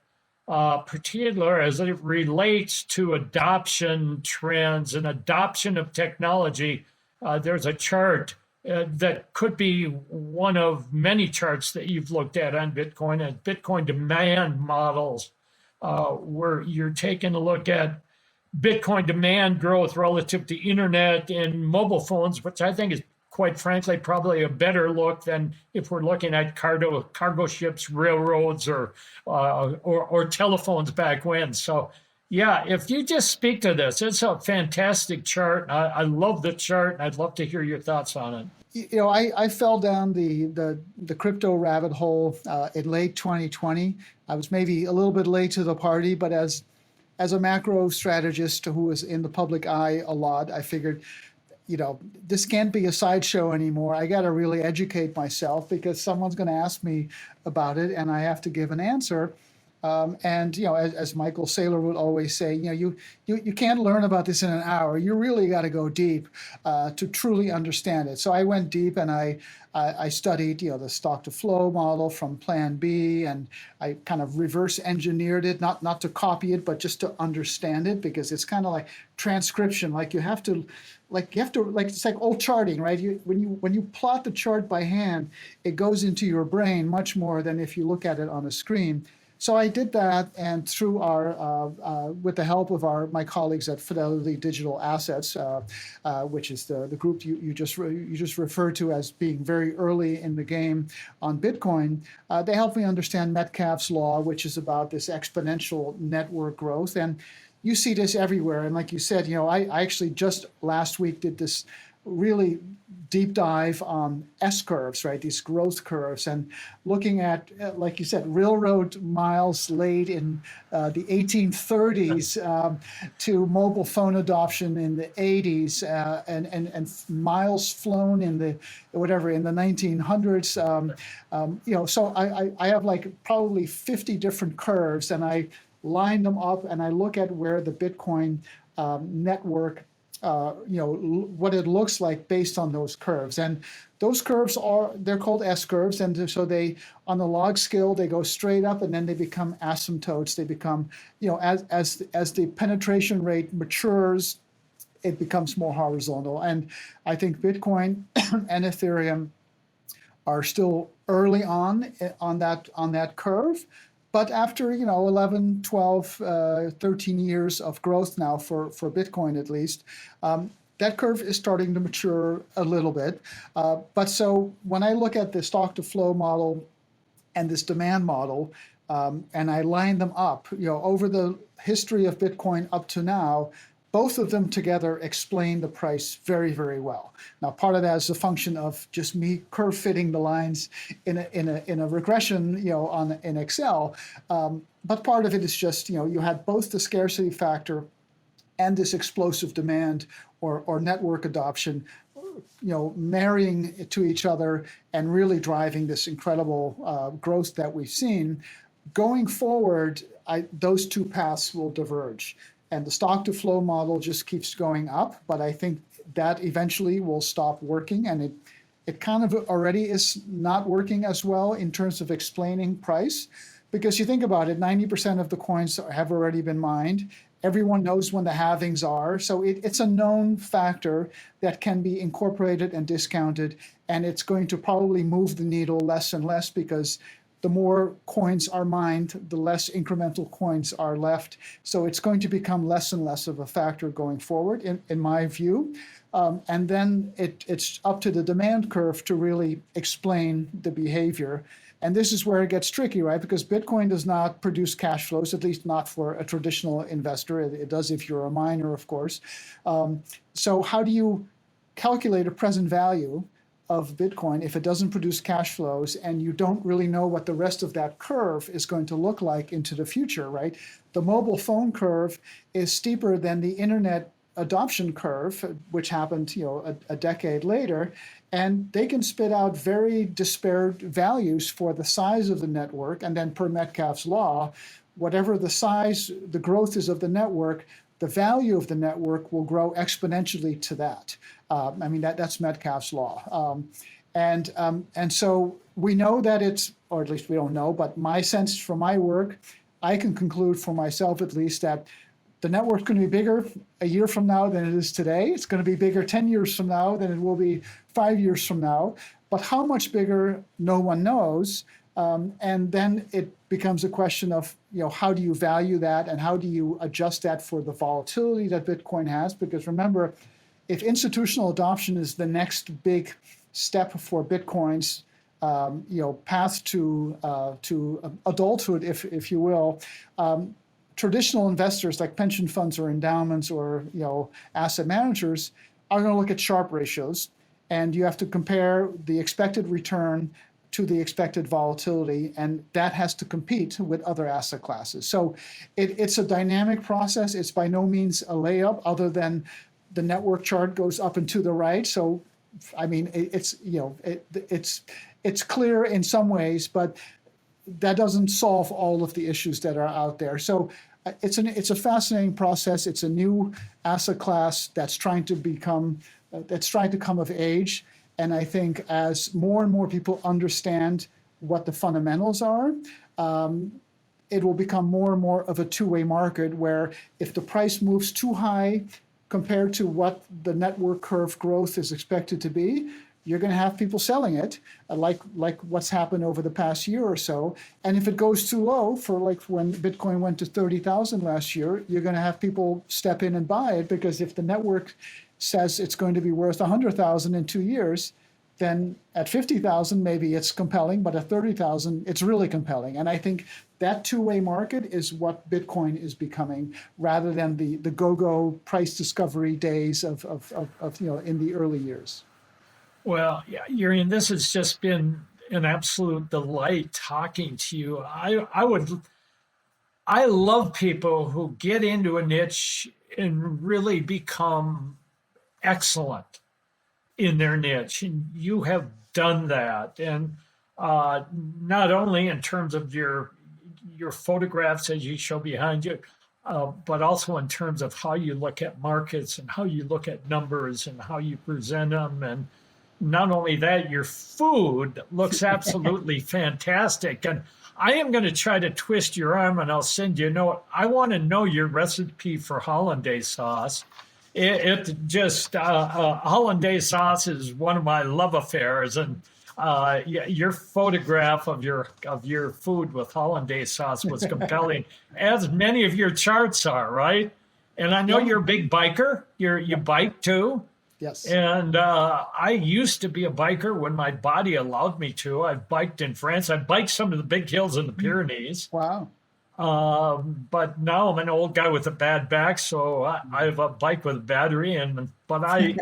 particular as it relates to adoption trends and adoption of technology. There's a chart that could be one of many charts that you've looked at on Bitcoin and Bitcoin demand models, where you're taking a look at Bitcoin demand growth relative to internet and mobile phones, which I think is quite frankly probably a better look than if we're looking at cargo ships, railroads, or telephones back when. So yeah, if you just speak to this, it's a fantastic chart. I love the chart, and I'd love to hear your thoughts on it. You know, I fell down the crypto rabbit hole in late 2020. I was maybe a little bit late to the party, but as a macro strategist who was in the public eye a lot, I figured, you know, this can't be a sideshow anymore. I got to really educate myself because someone's going to ask me about it and I have to give an answer. And, you know, as Michael Saylor would always say, you know, you can't learn about this in an hour. You really got to go deep to truly understand it. So I went deep and I studied, you know, the stock to flow model from Plan B, and I kind of reverse engineered it, not to copy it, but just to understand it, because it's kind of like transcription. Like you have to it's like old charting, right? When you plot the chart by hand, it goes into your brain much more than if you look at it on a screen. So I did that, and through with the help of my colleagues at Fidelity Digital Assets, which is the group you just referred to as being very early in the game on Bitcoin, they helped me understand Metcalfe's law, which is about this exponential network growth. And you see this everywhere. And like you said, you know, I actually just last week did this really deep dive on S-curves, right? These growth curves, and looking at, like you said, railroad miles laid in the 1830s to mobile phone adoption in the 80s, and miles flown in the 1900s. You know, so I have like probably 50 different curves, and I line them up and I look at where the Bitcoin network, you know, what it looks like based on those curves. And those curves they're called S curves. And so they, on the log scale, they go straight up and then they become asymptotes. They become, you know, as the penetration rate matures, it becomes more horizontal. And I think Bitcoin and Ethereum are still early on that curve. But after, you know, 11, 12, 13 years of growth now for Bitcoin at least, that curve is starting to mature a little bit. But so when I look at the stock to flow model and this demand model, and I line them up, you know, over the history of Bitcoin up to now, both of them together explain the price very, very well. Now, part of that is a function of just me curve fitting the lines in a regression, you know, in Excel. But part of it is just, you know, you had both the scarcity factor and this explosive demand or network adoption, you know, marrying to each other and really driving this incredible growth that we've seen. Going forward, those two paths will diverge. And the stock to flow model just keeps going up, but I think that eventually will stop working, and it kind of already is not working as well in terms of explaining price, because you think about it, 90% of the coins have already been mined. Everyone knows when the halvings are, so it's a known factor that can be incorporated and discounted, and it's going to probably move the needle less and less because the more coins are mined, the less incremental coins are left. So it's going to become less and less of a factor going forward, in my view. And then it's up to the demand curve to really explain the behavior. And this is where it gets tricky, right? Because Bitcoin does not produce cash flows, at least not for a traditional investor. It does if you're a miner, of course. So how do you calculate a present value of Bitcoin if it doesn't produce cash flows and you don't really know what the rest of that curve is going to look like into the future, right? The mobile phone curve is steeper than the internet adoption curve, which happened, you know, a decade later, and they can spit out very disparate values for the size of the network. And then per Metcalfe's law, whatever the size, the growth is of the network, the value of the network will grow exponentially to that. I mean, that's Metcalfe's law. And so we know that it's, or at least we don't know, but my sense from my work, I can conclude for myself at least that the network's going to be bigger a year from now than it is today. It's going to be bigger 10 years from now than it will be 5 years from now. But how much bigger, no one knows. And then it becomes a question of, how do you value that and how do you adjust that for the volatility that Bitcoin has? Because remember, if institutional adoption is the next big step for Bitcoin's path to adulthood, if you will, traditional investors like pension funds or endowments or asset managers are going to look at Sharpe ratios, and you have to compare the expected return to the expected volatility, and that has to compete with other asset classes. So it's a dynamic process. It's by no means a layup, other than the network chart goes up and to the right. So, I mean, it's clear in some ways, but that doesn't solve all of the issues that are out there. So it's a fascinating process. It's a new asset class that's trying to come of age. And I think as more and more people understand what the fundamentals are, it will become more and more of a two-way market, where if the price moves too high compared to what the network curve growth is expected to be, you're going to have people selling it, like what's happened over the past year or so. And if it goes too low, for like when Bitcoin went to 30,000 last year, you're going to have people step in and buy it, because if the network says it's going to be worth 100,000 in 2 years, then at 50,000 maybe it's compelling, but at 30,000 it's really compelling. And I think that two-way market is what Bitcoin is becoming, rather than the go-go price discovery days of in the early years. Well, yeah, Jurrien, this has just been an absolute delight talking to you. I love people who get into a niche and really become excellent in their niche, and you have done that. And not only in terms of your photographs as you show behind you, but also in terms of how you look at markets and how you look at numbers and how you present them. And not only that, your food looks absolutely fantastic. And I am going to try to twist your arm, and I'll send you a note. I want to know your recipe for hollandaise sauce. Hollandaise sauce is one of my love affairs, and your photograph of your food with hollandaise sauce was compelling, as many of your charts are, right? And I know you're a big biker. You bike too. Yes. And I used to be a biker when my body allowed me to. I've biked in France. I've biked some of the big hills in the Pyrenees. Wow. But now I'm an old guy with a bad back, so I have a bike with a battery. But I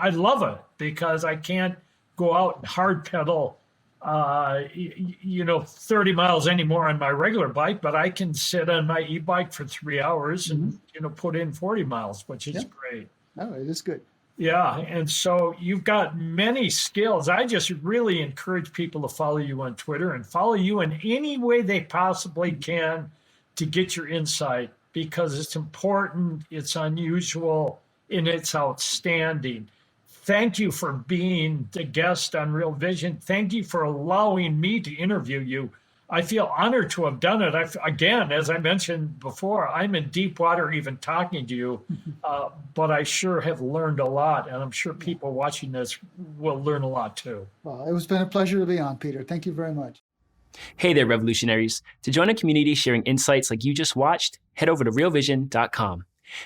love it, because I can't go out and hard pedal, 30 miles anymore on my regular bike, but I can sit on my e-bike for 3 hours and, put in 40 miles, which is great. Oh, it is good. Yeah. And so you've got many skills. I just really encourage people to follow you on Twitter and follow you in any way they possibly can to get your insight, because it's important, it's unusual, and it's outstanding. Thank you for being the guest on Real Vision. Thank you for allowing me to interview you. I feel honored to have done it. Again, as I mentioned before, I'm in deep water even talking to you, but I sure have learned a lot, and I'm sure people watching this will learn a lot too. Well, it's been a pleasure to be on, Peter. Thank you very much. Hey there, revolutionaries. To join a community sharing insights like you just watched, head over to realvision.com.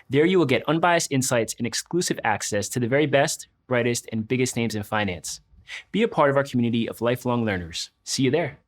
There you will get unbiased insights and exclusive access to the very best, brightest, and biggest names in finance. Be a part of our community of lifelong learners. See you there.